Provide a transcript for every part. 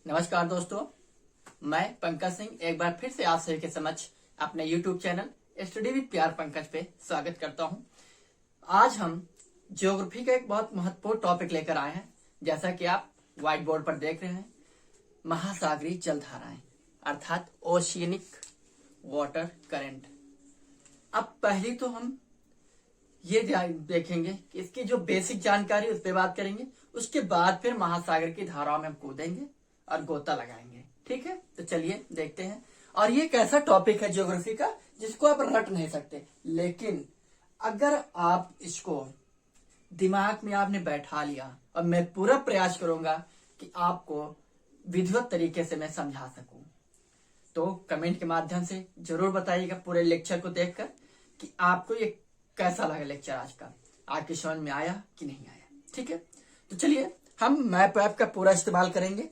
नमस्कार दोस्तों, मैं पंकज सिंह एक बार फिर से आप सभी के समक्ष अपने YouTube चैनल स्टडी विद प्यार पंकज पे स्वागत करता हूं। आज हम ज्योग्राफी का एक बहुत महत्वपूर्ण टॉपिक लेकर आए हैं। जैसा कि आप व्हाइट बोर्ड पर देख रहे हैं, महासागरीय जलधाराएं अर्थात ओशियनिक वाटर करंट। अब पहली तो हम ये देखेंगे कि इसकी जो बेसिक जानकारी उस पर बात करेंगे, उसके बाद फिर महासागर की धाराओं में हम कूदेंगे और गोता लगाएंगे। ठीक है, तो चलिए देखते हैं। और ये एक ऐसा टॉपिक है ज्योग्राफी का जिसको आप रट नहीं सकते, लेकिन अगर आप इसको दिमाग में आपने बैठा लिया, और मैं पूरा प्रयास करूंगा कि आपको विधिवत तरीके से मैं समझा सकूं, तो कमेंट के माध्यम से जरूर बताइएगा पूरे लेक्चर को देखकर कि आपको ये कैसा लगा लेक्चर आज का, आपके समझ में आया कि नहीं आया। ठीक है, तो चलिए हम मैप ऐप का पूरा इस्तेमाल करेंगे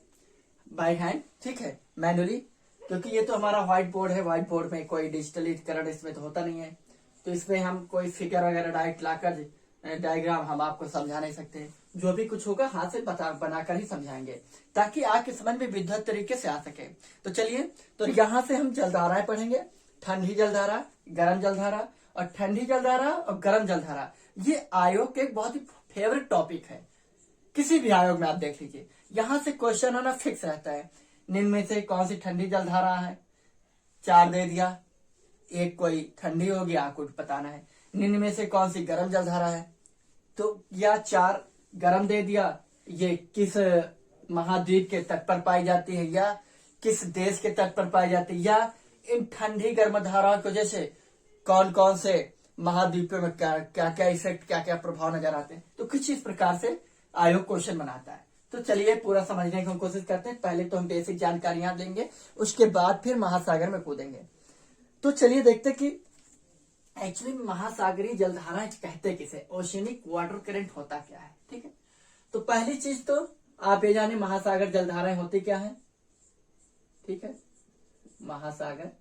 बाय हैंड। ठीक है, मैनुअली, क्योंकि ये तो हमारा व्हाइट बोर्ड है। व्हाइट बोर्ड में कोई डिजिटलीकरण इसमें तो होता नहीं है, तो इसमें हम कोई फिगर वगैरह डायरेक्ट लाकर डायग्राम हम आपको समझा नहीं सकते। जो भी कुछ होगा हाथ से बनाकर ही समझाएंगे, ताकि आपके समझ में विद्युत तरीके से आ सके। तो चलिए, तो यहाँ से हम जलधाराएं पढ़ेंगे। ठंडी जलधारा, गर्म जलधारा, और ठंडी जलधारा और गर्म जलधारा ये आयोग के एक बहुत ही फेवरेट टॉपिक है। किसी भी आयोग में आप देख लीजिए, यहाँ से क्वेश्चन आना फिक्स रहता है। निम्न में से कौन सी ठंडी जलधारा है, 4 दे दिया, एक कोई ठंडी होगी, आपको बताना है। निम्न में से कौन सी गर्म जलधारा है, तो या 4 गर्म दे दिया, ये किस महाद्वीप के तट पर पाई जाती है, या किस देश के तट पर पाई जाती है, या इन ठंडी गर्म धाराओं की वजह से कौन कौन से महाद्वीपों में क्या क्या इफेक्ट, क्या क्या प्रभाव नजर आते हैं। तो कुछ इस प्रकार से आयोग क्वेश्चन बनाता है। तो चलिए पूरा समझने की हम कोशिश करते हैं। पहले तो हम बेसिक जानकारियां लेंगे, उसके बाद फिर महासागर में कूदेंगे। तो चलिए देखते कि एक्चुअली महासागरीय जलधाराएं कहते किसे, ओशियनिक वाटर करंट होता क्या है। ठीक है, तो पहली चीज तो आप ये जाने महासागर जलधाराएं होती क्या है। ठीक है, महासागर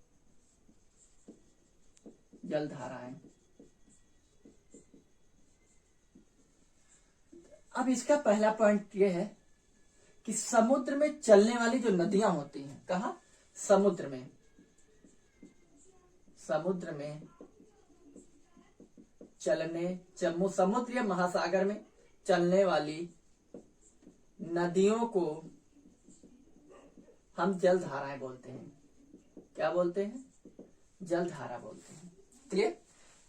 जलधाराएं। अब इसका पहला पॉइंट ये है कि समुद्र में चलने वाली जो नदियां होती हैं, कहा समुद्र में समुद्र या महासागर में चलने वाली नदियों को हम जलधाराएं बोलते हैं। क्या बोलते हैं? जलधारा बोलते हैं। क्लियर?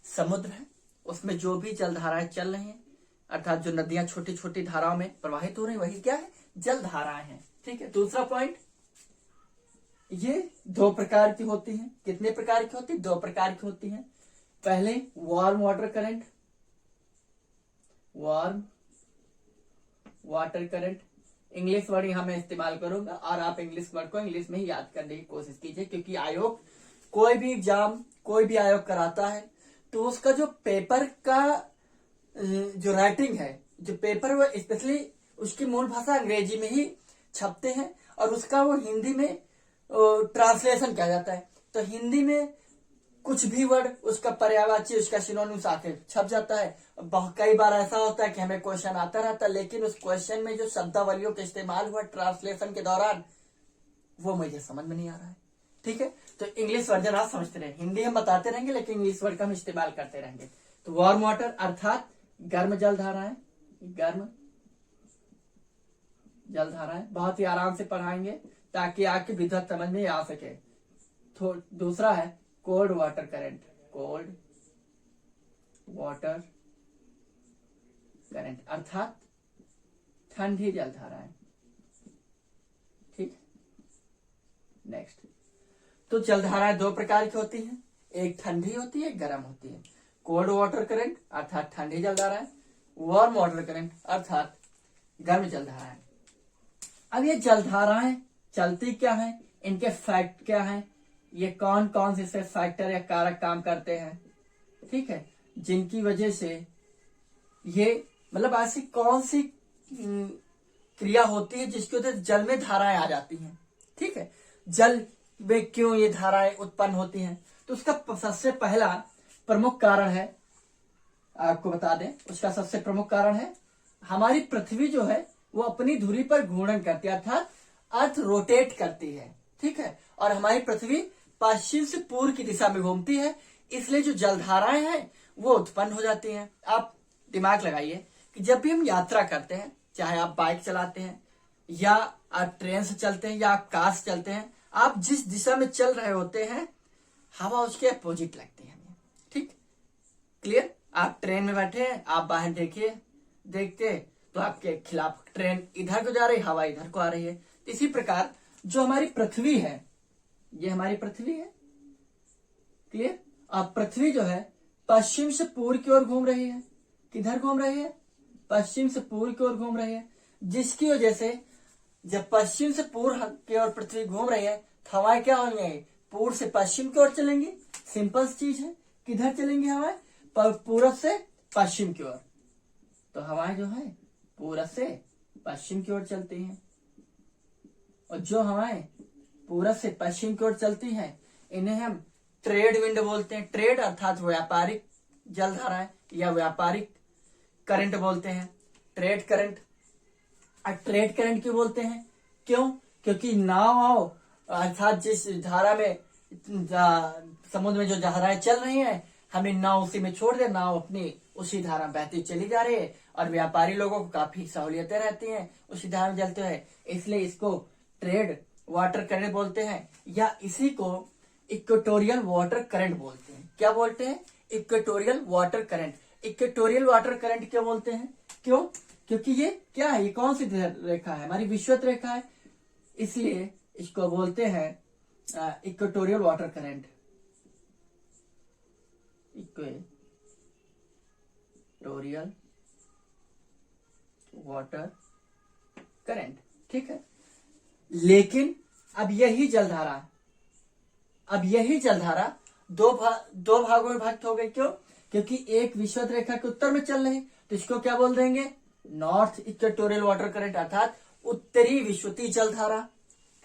समुद्र है, उसमें जो भी जलधाराएं चल रही हैं, अर्थात जो नदियां छोटी छोटी धाराओं में प्रवाहित हो रही, वही क्या है? जलधाराएं हैं। ठीक है, दूसरा पॉइंट, ये 2 प्रकार की होती हैं। कितने प्रकार की होती है? 2 प्रकार की होती हैं। पहले warm water current, warm water current. English word यहां मैं इस्तेमाल करूंगा, और आप इंग्लिश वर्ड को इंग्लिश में ही याद करने की कोशिश कीजिए, क्योंकि आयोग कोई भी एग्जाम, कोई भी आयोग कराता है, तो उसका जो पेपर का जो राइटिंग है, जो पेपर वो स्पेशली उसकी मूल भाषा अंग्रेजी में ही छपते हैं, और उसका वो हिंदी में ट्रांसलेशन किया जाता है। तो हिंदी में कुछ भी वर्ड, उसका पर्यायवाची, उसका सिनोनिम्स आके छप जाता है। कई बार ऐसा होता है कि हमें क्वेश्चन आता रहता है, लेकिन उस क्वेश्चन में जो शब्दावलियों का इस्तेमाल हुआ ट्रांसलेशन के दौरान, वो मुझे समझ में नहीं आ रहा है। ठीक है, तो इंग्लिश वर्जन आप समझते रहे, हिंदी हम बताते रहेंगे, लेकिन इंग्लिश वर्ड का हम इस्तेमाल करते रहेंगे। तो वार्म वाटर अर्थात गर्म जलधाराएं, गर्म जलधाराएं बहुत ही आराम से पढ़ाएंगे, ताकि आपकी विद्युत समझ में आ सके। तो दूसरा है cold water current, cold water current अर्थात ठंडी जलधाराएं। ठीक, नेक्स्ट, तो जलधाराएं 2 प्रकार की होती हैं, एक ठंडी होती है, एक गर्म होती है। कोल्ड वाटर करंट अर्थात ठंडी जलधाराएं, वार्म वाटर करंट अर्थात गर्म जलधाराएं। अब ये जलधाराएं चलती क्या हैं, इनके फैक्ट क्या हैं, ये कौन कौन से फैक्टर या कारक काम करते हैं, ठीक है, जिनकी वजह से ये मतलब ऐसी कौन सी क्रिया होती है जिसकी वजह से जल में धाराएं आ जाती हैं। ठीक है, जल में क्यों ये धाराएं उत्पन्न होती हैं, तो उसका सबसे पहला प्रमुख कारण है, आपको बता दें, उसका सबसे प्रमुख कारण है हमारी पृथ्वी जो है वो अपनी धुरी पर घूर्णन करती है, अर्थात अर्थ रोटेट करती है, ठीक है, और हमारी पृथ्वी पश्चिम से पूर्व की दिशा में घूमती है, इसलिए जो जलधाराएं हैं वो उत्पन्न हो जाती हैं। आप दिमाग लगाइए कि जब भी हम यात्रा करते हैं, चाहे आप बाइक चलाते हैं या आप ट्रेन से चलते हैं या आप कार से चलते हैं, आप जिस दिशा में चल रहे होते हैं हवा उसके अपोजिट लगती है हमें, ठीक, क्लियर। आप ट्रेन में बैठे हैं, आप बाहर देखते तो आपके खिलाफ ट्रेन इधर को जा रही, हवा इधर को आ रही है। इसी प्रकार जो हमारी पृथ्वी है, ये हमारी पृथ्वी है, क्लियर। अब पृथ्वी जो है पश्चिम से पूर्व की ओर घूम रही है। किधर घूम रही है? पश्चिम से पूर्व की ओर घूम रही है, जिसकी वजह से जब पश्चिम से पूर्व की ओर पृथ्वी घूम रही है तो हवाएं क्या होंगी? पूर्व से पश्चिम की ओर चलेंगी। सिंपल चीज है। किधर चलेंगी हवाएं? पूर्व से पश्चिम की ओर। तो हवाएं जो है पूर्व से पश्चिम की ओर चलती हैं, और जो हवाएं पूर्व से पश्चिम की ओर चलती हैं इन्हें हम ट्रेड विंड बोलते हैं। ट्रेड अर्थात व्यापारिक जलधाराएं या व्यापारिक करंट बोलते हैं, ट्रेड करंट। ट्रेड करंट क्यों बोलते हैं? क्यों? क्योंकि नाव अर्थात जिस धारा में समुद्र में जो धाराएं चल रही हैं, हमें नाव उसी में छोड़ दे, नाव अपनी उसी धारा बहती चली जा रही है, और व्यापारी लोगों को काफी सहूलियतें रहती हैं उसी धारा में चलते हुए, इसलिए इसको ट्रेड वाटर करंट बोलते हैं, या इसी को इक्वेटोरियल वाटर करंट बोलते हैं। क्या बोलते हैं? Equatorial water current. Equatorial water current क्यों बोलते हैं? क्यों? क्योंकि ये क्या है? ये कौन सी रेखा है? हमारी विषुवत रेखा है, इसलिए इसको बोलते हैं equatorial water current. Equatorial water current, ठीक है। लेकिन अब यही जलधारा दो भागों में विभक्त हो गई। क्यों? क्योंकि एक विषुवत रेखा के उत्तर में चल रही, तो इसको क्या बोल देंगे? नॉर्थ इक्वेटोरियल वाटर करंट, अर्थात उत्तरी विषुवतीय जलधारा।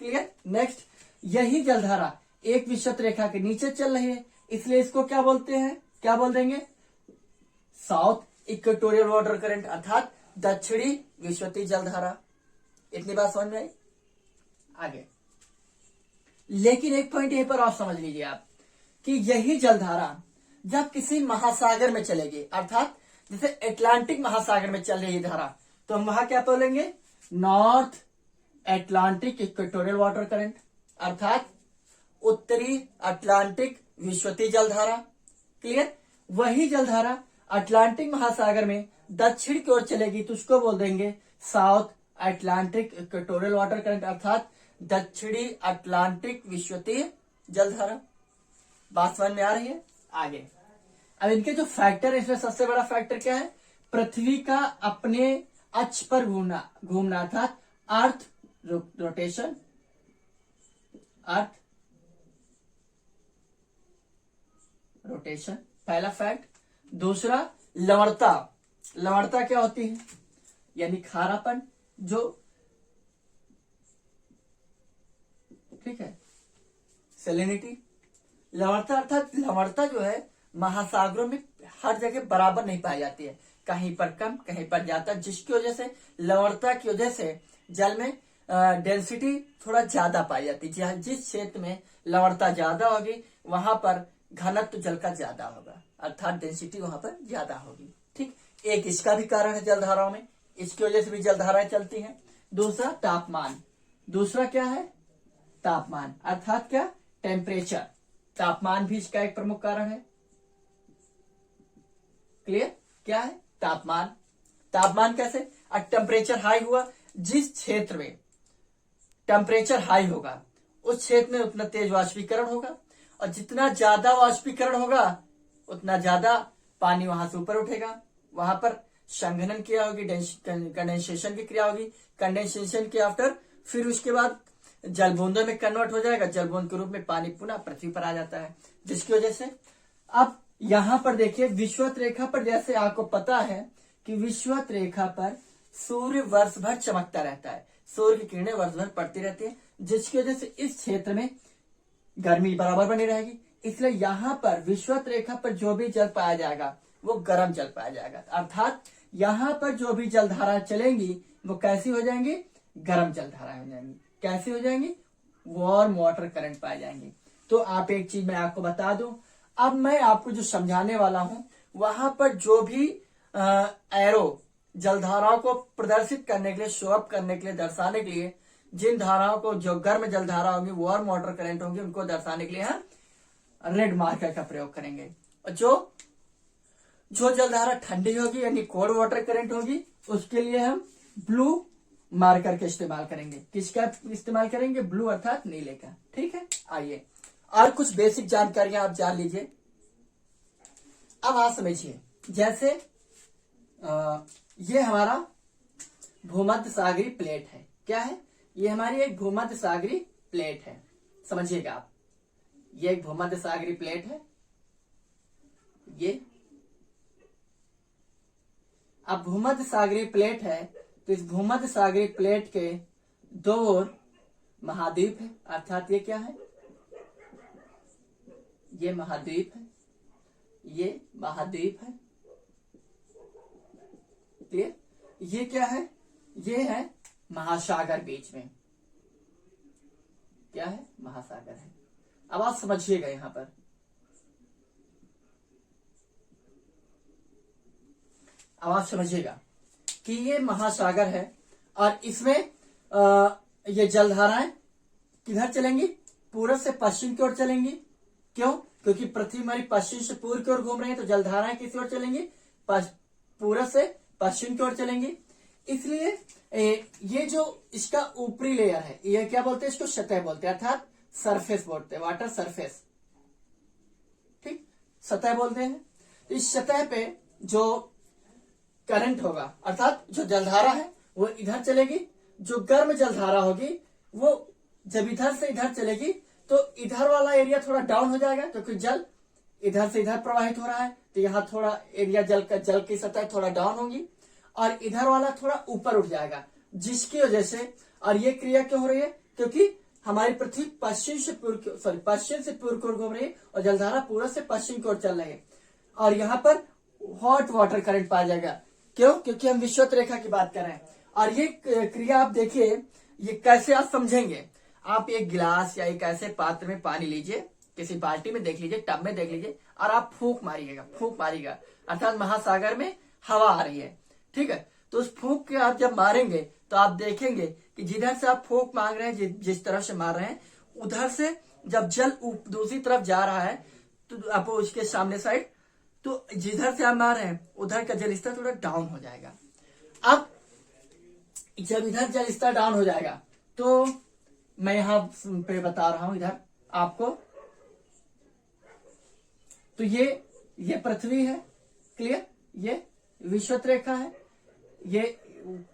क्लियर? नेक्स्ट, यही जलधारा एक विषुवत रेखा के नीचे चल रही है, इसलिए इसको क्या बोलते हैं? क्या बोल देंगे? साउथ इक्वेटोरियल वाटर करंट, अर्थात दक्षिणी विषुवतीय जलधारा। इतनी बात समझ में आई? आगे लेकिन एक पॉइंट यहीं पर और समझ लीजिए आप कि यही जलधारा जब किसी महासागर में चलेगी, अर्थात जैसे अटलांटिक महासागर में चल रही धारा, तो हम वहां क्या बोलेंगे? North Atlantic equatorial water current, अर्थात उत्तरी अटलांटिक विषुवतीय जलधारा। क्लियर? वही जलधारा अटलांटिक महासागर में दक्षिण की ओर चलेगी तो उसको बोल देंगे south Atlantic equatorial water current, अर्थात दक्षिणी अटलांटिक विषुवतीय जलधारा। बात समझ में आ रही है? आगे अब इनके जो फैक्टर है, इसमें सबसे बड़ा फैक्टर क्या है? पृथ्वी का अपने अक्ष पर घूमना अर्थात अर्थ रोटेशन, अर्थ रोटेशन पहला फैक्ट। दूसरा लवणता। लवणता क्या होती है? यानी खारापन, जो ठीक है, सेलिनिटी। लवणता अर्थात लवणता जो है महासागरों में हर जगह बराबर नहीं पाई जाती है, कहीं पर कम कहीं पर ज्यादा, जिसकी वजह से लवणता की वजह से जल में डेंसिटी थोड़ा ज्यादा पाई जाती है। जिस क्षेत्र में लवणता ज्यादा होगी वहां पर घनत्व जल का ज्यादा होगा, अर्थात डेंसिटी वहां पर ज्यादा होगी। ठीक, एक इसका भी कारण है जलधाराओं में, इसकी वजह से भी जलधाराएं चलती हैं। दूसरा तापमान। दूसरा क्या है? तापमान, अर्थात क्या? टेम्परेचर। तापमान भी इसका एक प्रमुख कारण है। क्लियर? क्या है? तापमान। तापमान कैसे? टेम्परेचर हाई हुआ, जिस क्षेत्र में टेम्परेचर हाई होगा उस क्षेत्र में उतना तेज वाष्पीकरण होगा, और जितना ज्यादा वाष्पीकरण होगा उतना ज्यादा पानी वहां से ऊपर उठेगा, वहां पर संघनन क्रिया होगी, कंडेंसेशन की क्रिया होगी। कंडेंसेशन के आफ्टर फिर उसके बाद जल बूंदों में कन्वर्ट हो जाएगा, जल बूंद के रूप में पानी पुनः पृथ्वी पर आ जाता है, जिसकी वजह से अब यहां पर देखिए विषुवत रेखा पर, जैसे आपको पता है कि विषुवत रेखा पर सूर्य वर्ष भर चमकता रहता है, सूर्य की किरणें वर्ष भर पड़ती रहती है, जिसकी वजह से इस क्षेत्र में गर्मी बराबर बनी रहेगी। इसलिए यहाँ पर विषुवत रेखा पर जो भी जल पाया जाएगा वो गर्म जल पाया जाएगा, अर्थात यहाँ पर जो भी जलधारा चलेंगी वो कैसी हो जाएंगी? गर्म जलधारा हो जाएंगी। कैसे हो जाएंगे, वार्म वाटर करंट पाए जाएंगे। तो आप एक चीज मैं आपको बता दूं, अब मैं आपको जो समझाने वाला हूं वहां पर जो भी एरो जलधाराओं को प्रदर्शित करने के लिए, शो अप करने के लिए, दर्शाने के लिए, जिन धाराओं को जो गर्म जलधारा होंगी, वार्म वाटर करंट होंगी, उनको दर्शाने के लिए हम रेड मार्कर का प्रयोग करेंगे। और जो जलधारा ठंडी होगी यानी कोल्ड वाटर करंट होगी, उसके लिए हम ब्लू मार्कर का इस्तेमाल करेंगे। किसका इस्तेमाल करेंगे, ब्लू अर्थात नीले का। ठीक है, आइए और कुछ बेसिक जानकारियां आप जान लीजिए। अब आप समझिए, जैसे ये हमारा भूमध्य सागरीय प्लेट है। क्या है, ये हमारी एक भूमध्य सागरीय प्लेट है। समझिएगा आप, ये एक भूमध्य सागरीय प्लेट है। ये अब भूमध्य सागरीय प्लेट है, तो इस भूमध्य सागरीय प्लेट के दो ओर महाद्वीप है, अर्थात ये क्या है, ये महाद्वीप है, ये महाद्वीप है। क्लियर, ये क्या है, ये है महासागर बीच में। क्या है, महासागर है। अब आप समझिएगा यहां पर, अब आप समझिएगा कि ये महासागर है और इसमें ये जलधाराएं किधर चलेंगी, पूर्व से पश्चिम की ओर चलेंगी। क्यों, क्योंकि पृथ्वी हमारी पश्चिम से पूर्व की ओर घूम रही है, तो जलधाराएं किस ओर चलेंगी, पूर्व से पश्चिम की ओर चलेंगी। इसलिए ये जो इसका ऊपरी लेयर है, ये क्या बोलते हैं, इसको सतह बोलते हैं, अर्थात सरफेस बोलते हैं, वाटर सरफेस। ठीक, सतह बोलते हैं। तो इस सतह पे जो करंट होगा, अर्थात जो जलधारा है वो इधर चलेगी। जो गर्म जलधारा होगी वो जब इधर से इधर चलेगी तो इधर वाला एरिया थोड़ा डाउन हो जाएगा, क्योंकि जल इधर से इधर प्रवाहित हो रहा है, तो यहाँ थोड़ा एरिया जल की सतह थोड़ा डाउन होगी और इधर वाला थोड़ा ऊपर उठ जाएगा, जिसकी वजह से, और ये क्रिया क्यों हो रही है, क्योंकि हमारी पृथ्वी पश्चिम से पूर्व की ओर घूम रही है और जलधारा पूर्व से पश्चिम की ओर चल रही है, और यहाँ पर हॉट वाटर करंट पाया जाएगा। क्यों, क्योंकि हम विषुवत रेखा की बात कर रहे हैं। और ये क्रिया आप देखिए, ये कैसे आप समझेंगे। आप एक गिलास या एक ऐसे पात्र में पानी लीजिए, किसी बाल्टी में देख लीजिए, टब में देख लीजिए, और आप फूंक मारिएगा, अर्थात महासागर में हवा आ रही है। ठीक है, तो उस फूंक के आप जब मारेंगे तो आप देखेंगे कि जिधर से आप फूंक मार रहे हैं, जिस तरफ से मार रहे हैं, उधर से जब जल दूसरी तरफ जा रहा है, तो आप उसके सामने साइड, तो जिधर से आप मार रहे हैं उधर का जल स्तर थोड़ा डाउन हो जाएगा। अब जब इधर जल स्तर डाउन हो जाएगा, तो मैं यहां पे बता रहा हूं इधर आपको, तो ये पृथ्वी है। क्लियर, ये विषुवत रेखा है, ये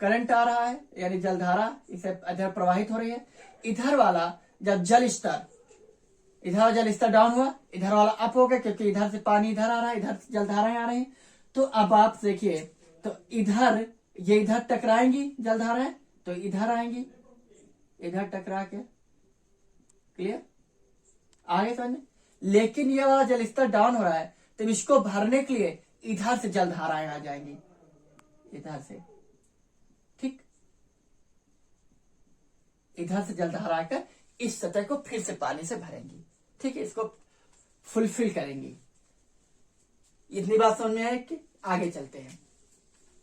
करंट आ रहा है यानी जलधारा इसे इधर प्रवाहित हो रही है। इधर वाला जब इधर जल स्तर डाउन हुआ, इधर वाला अप हो गया, क्योंकि इधर से पानी इधर आ रहा है, इधर से जलधाराएं आ रही हैं। तो अब आप देखिए, तो ये इधर टकराएंगी जलधाराएं, तो इधर आएंगी, इधर टकरा के। क्लियर, आगे समझ। लेकिन ये वाला जल स्तर डाउन हो रहा है, तो इसको भरने के लिए इधर से जलधाराएं आ जाएंगी, इधर से। ठीक, इधर से जलधारा आकर इस सतह को फिर से पानी से भरेंगी। ठीक है, इसको फुलफिल करेंगी। इतनी बात समझ में आए कि आगे चलते हैं।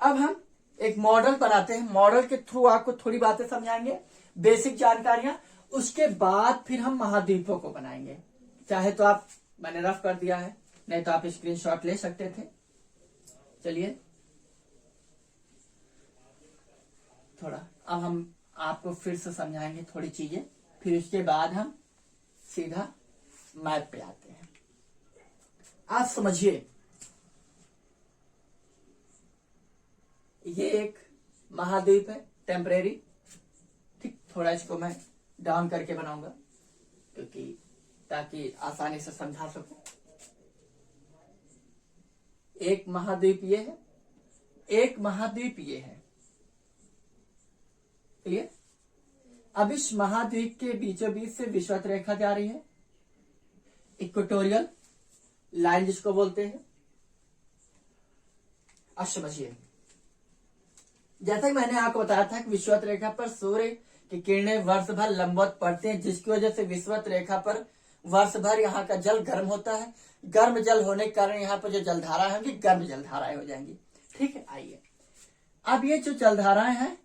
अब हम एक मॉडल बनाते हैं, मॉडल के थ्रू आपको थोड़ी बातें समझाएंगे, बेसिक जानकारियां। उसके बाद फिर हम महाद्वीपों को बनाएंगे। चाहे तो आप, मैंने रफ कर दिया है, नहीं तो आप स्क्रीनशॉट ले सकते थे। चलिए थोड़ा, अब हम आपको फिर से समझाएंगे थोड़ी चीजें, फिर उसके बाद हम सीधा मैप पे आते हैं। आप समझिए, ये एक महाद्वीप है टेम्परेरी। ठीक, थोड़ा इसको मैं डाउन करके बनाऊंगा क्योंकि ताकि आसानी से समझा सकूं। एक महाद्वीप ये है, एक महाद्वीप ये है। क्लियर, अब इस महाद्वीप के बीचों बीच से विषुवत रेखा जा रही है, इक्वेटोरियल लाइन जिसको बोलते हैं। अब समझिए, जैसा कि मैंने आपको बताया था कि विषुवत रेखा पर सूर्य कि किरणें वर्ष भर लंबवत पड़ती हैं, जिसकी वजह से विषुवत रेखा पर वर्ष भर यहाँ का जल गर्म होता है। गर्म जल होने के कारण यहाँ पर जो जलधाराएं होंगी गर्म जलधाराएं हो जाएंगी। ठीक है, आइए अब ये जो जलधाराएं हैं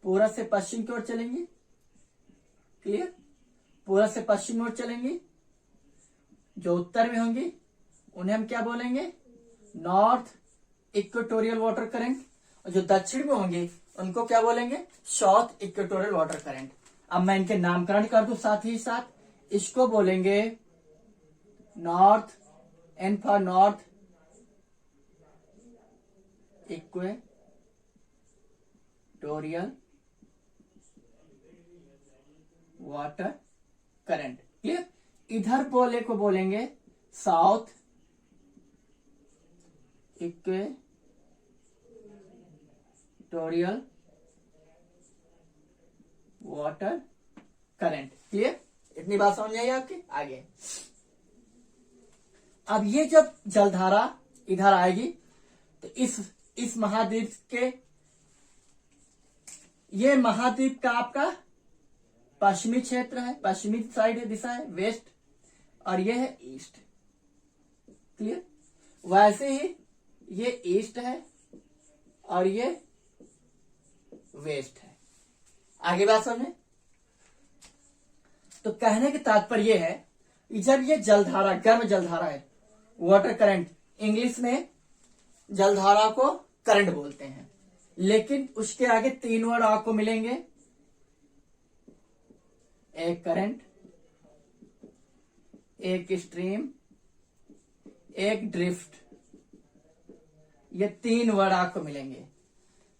पूरब से पश्चिम की ओर चलेंगी। क्लियर, पूरब से पश्चिम की ओर चलेंगी। जो उत्तर में होंगी उन्हें हम क्या बोलेंगे, नॉर्थ इक्वेटोरियल वाटर करंट, और जो दक्षिण में होंगे उनको क्या बोलेंगे, साउथ इक्वेटोरियल वाटर करंट। अब मैं इनके नामकरण कर दूं साथ ही साथ, इसको बोलेंगे north, N for north equatorial water current. Clear, इधर बोले को बोलेंगे south equatorial water current. Clear, इतनी बात समझ आई आपकी। आगे अब ये जब जलधारा इधर आएगी तो इस महाद्वीप के, ये महाद्वीप का आपका पश्चिमी क्षेत्र है, पश्चिमी साइड है, दिशा है वेस्ट, और ये है ईस्ट। क्लियर, वैसे ही ये ईस्ट है और ये वेस्ट है। आगे बात समझे। तो कहने के तात्पर्य है जब ये जलधारा, गर्म जलधारा है, वाटर करंट, इंग्लिश में जलधारा को करंट बोलते हैं, लेकिन उसके आगे 3 वर्ड आपको मिलेंगे, एक करंट, एक स्ट्रीम, एक ड्रिफ्ट। ये 3 वर्ड आपको मिलेंगे।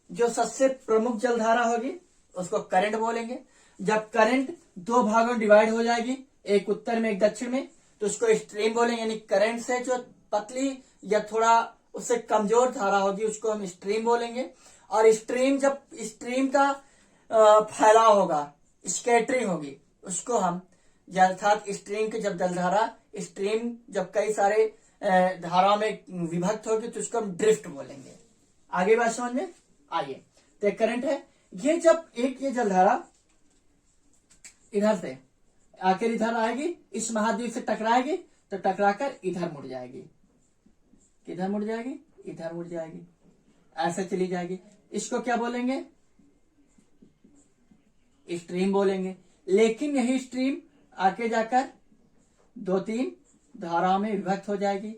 जो सबसे प्रमुख जलधारा होगी उसको करंट बोलेंगे। जब करंट 2 भागों में डिवाइड हो जाएगी, एक उत्तर में एक दक्षिण में, तो उसको स्ट्रीम बोलेंगे। यानी करंट से जो पतली या थोड़ा उससे कमजोर धारा होगी उसको हम स्ट्रीम बोलेंगे। और स्ट्रीम, जब स्ट्रीम का फैलाव होगा, स्कैटरिंग होगी, उसको हम, अर्थात स्ट्रीम की जब जलधारा, स्ट्रीम जब कई सारे धाराओं में विभक्त होगी तो उसको हम ड्रिफ्ट बोलेंगे। आगे बात समझ में। आइए, तो एक करंट है, ये जब ये जलधारा इधर से आखिर इधर आएगी, इस महाद्वीप से टकराएगी, तो टकराकर इधर मुड़ जाएगी। किधर मुड़ जाएगी, इधर मुड़ जाएगी, ऐसे चली जाएगी। इसको क्या बोलेंगे, स्ट्रीम बोलेंगे। लेकिन यही स्ट्रीम आगे जाकर 2-3 धाराओं में विभक्त हो जाएगी।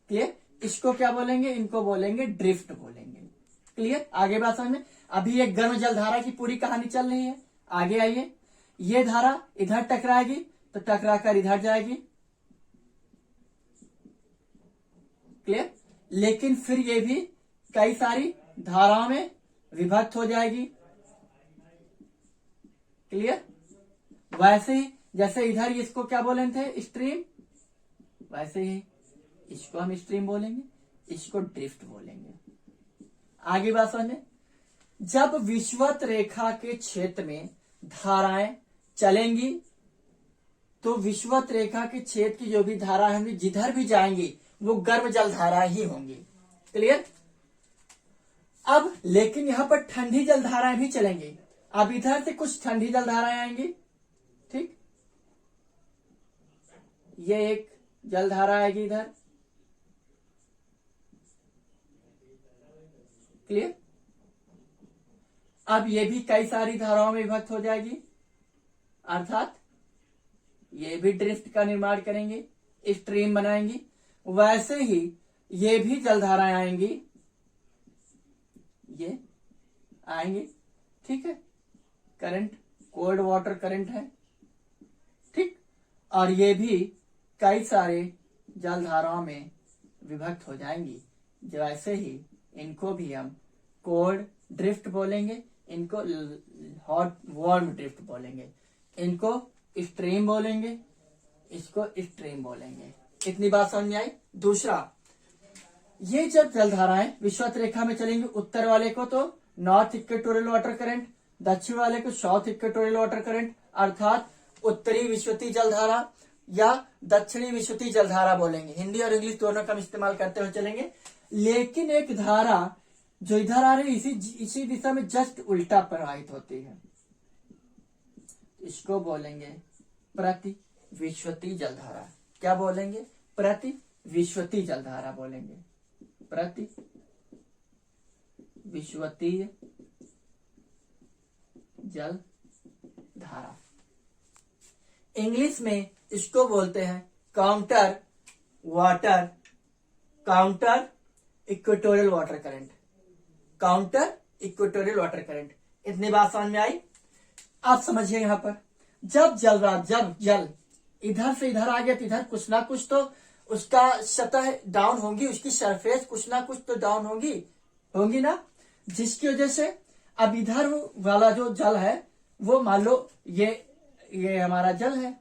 क्लियर, इसको क्या बोलेंगे, इनको बोलेंगे ड्रिफ्ट बोलेंगे। क्लियर, आगे बात समझ में। अभी एक गर्म जलधारा की पूरी कहानी चल रही है। आगे आइए, ये धारा इधर टकराएगी तो टकराकर इधर जाएगी। क्लियर, लेकिन फिर ये भी कई सारी धाराओं में विभक्त हो जाएगी। क्लियर, वैसे ही जैसे इधर इसको क्या बोले थे, स्ट्रीम, वैसे ही इसको हम स्ट्रीम बोलेंगे, इसको ड्रिफ्ट बोलेंगे। आगे बात समझे। जब विषुवत रेखा के क्षेत्र में धाराएं चलेंगी तो विषुवत रेखा के क्षेत्र की जो भी धाराएं होंगी, जिधर भी जाएंगी वो गर्म जलधारा ही होंगी। क्लियर, अब लेकिन यहां पर ठंडी जलधाराएं भी चलेंगी। अब इधर से कुछ ठंडी जलधाराएं आएंगी। ठीक, ये एक जलधारा आएगी इधर। क्लियर, अब ये भी कई सारी धाराओं में विभक्त हो जाएगी, अर्थात ये भी ड्रिफ्ट का निर्माण करेंगे, स्ट्रीम बनाएंगी। वैसे ही ये भी जलधाराएं आएंगी, ये आएंगे। ठीक है, करंट कोल्ड वाटर करंट है। ठीक, और ये भी कई सारे जलधाराओं में विभक्त हो जाएंगी। जैसे ही इनको भी हम कोल्ड ड्रिफ्ट बोलेंगे, इनको हॉट वार्म ड्रिफ्ट बोलेंगे, इनको स्ट्रीम बोलेंगे, इसको स्ट्रीम बोलेंगे। इतनी बात समझ में आई। दूसरा, ये जब जलधाराएं विषुवत रेखा में चलेंगी, उत्तर वाले को तो नॉर्थ इक्वेटोरियल वाटर करंट, दक्षिण वाले को साउथ इक्वेटोरियल वाटर करंट, अर्थात उत्तरी विषुवतीय जलधारा या दक्षिणी विषुवतीय जलधारा बोलेंगे। हिंदी और इंग्लिश दोनों का इस्तेमाल करते हुए चलेंगे। लेकिन एक धारा जो इधर आ रही इसी दिशा में जस्ट उल्टा प्रवाहित होती है। इसको बोलेंगे प्रति विश्वती जलधारा। क्या बोलेंगे? प्रति विश्वती जलधारा बोलेंगे। प्रति विश्वतीय जल धारा। इंग्लिश में इसको बोलते हैं counter equatorial water current. Counter equatorial water current. इतनी बात समझ में आई? आप समझिए यहां पर जब जल इधर से इधर आ गया तो इधर कुछ ना कुछ तो उसका सतह डाउन होगी, उसकी सरफेस कुछ ना कुछ तो डाउन होगी ना, जिसकी वजह से अब इधर वाला जो जल है वो मान लो ये हमारा जल है,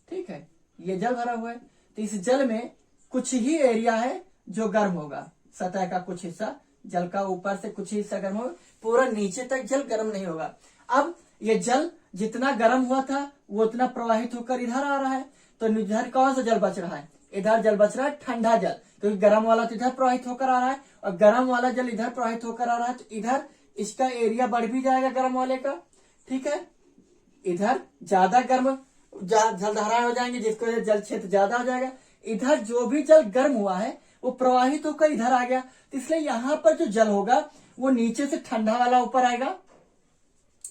ठीक है, ये जल भरा हुआ है, तो इस जल में कुछ ही एरिया है जो गर्म होगा, सतह का कुछ हिस्सा, जल का ऊपर से कुछ हिस्सा गर्म होगा, पूरा नीचे तक जल गर्म नहीं होगा। अब ये जल जितना गर्म हुआ था वो उतना प्रवाहित होकर इधर आ रहा है, तो इधर कौन सा जल बच रहा है? इधर जल बच रहा है ठंडा जल, क्योंकि गर्म वाला तो इधर प्रवाहित होकर आ रहा है और गर्म वाला जल इधर प्रवाहित होकर आ रहा है, तो इधर इसका एरिया बढ़ भी जाएगा गर्म वाले का, ठीक है। इधर ज्यादा गर्म जलधाराएं हो जाएंगी, जिसको जल क्षेत्र ज्यादा हो जाएगा। इधर जो भी जल गर्म हुआ है वो प्रवाहित होकर इधर आ गया, तो इसलिए यहाँ पर जो जल होगा वो नीचे से ठंडा वाला ऊपर आएगा।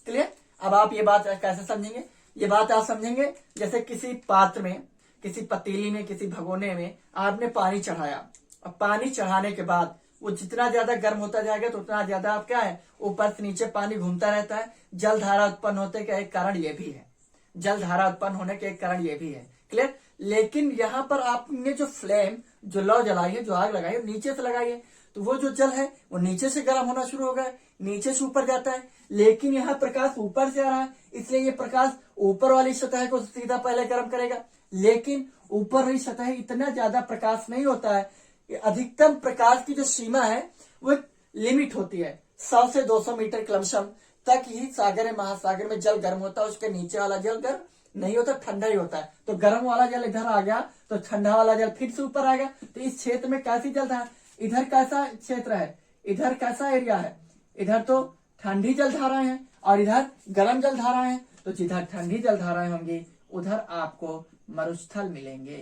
क्लियर? अब आप ये बात कैसे समझेंगे? ये बात आप समझेंगे जैसे किसी पात्र में, किसी पतीली में, किसी भगोने में आपने पानी चढ़ाया, और पानी चढ़ाने के बाद वो जितना ज्यादा गर्म होता जाएगा तो उतना ज्यादा आप क्या है, ऊपर से नीचे पानी घूमता रहता है। जल धारा उत्पन्न होने का एक कारण ये भी है, जल धारा उत्पन्न होने के एक कारण ये भी है। क्लियर? लेकिन यहाँ पर आपने जो फ्लेम, जो लौ जलाई है, जो आग लगाई है, नीचे से लगाई है, तो वो जो जल है वो नीचे से गर्म होना शुरू होगा, नीचे से ऊपर जाता है। लेकिन यहाँ प्रकाश ऊपर से आ रहा है, इसलिए ये प्रकाश ऊपर वाली सतह को सीधा पहले गर्म करेगा। लेकिन ऊपर वाली सतह इतना ज्यादा प्रकाश नहीं होता है, अधिकतम प्रकाश की जो सीमा है वो लिमिट होती है 100 से 200 मीटर क्रमशः तक ही सागर या महासागर में जल गर्म होता है। उसके नीचे वाला जल गर्म नहीं होता, ठंडा ही होता है। तो गर्म वाला जल इधर आ गया तो ठंडा वाला जल फिर से ऊपर आएगा। तो इस क्षेत्र में कैसी जल धारा, इधर कैसा क्षेत्र है, इधर कैसा एरिया है, इधर तो ठंडी जल धाराएं हैं और इधर गर्म जल धाराएं हैं। तो जिधर ठंडी जल धाराएं होंगी उधर आपको मरुस्थल मिलेंगे।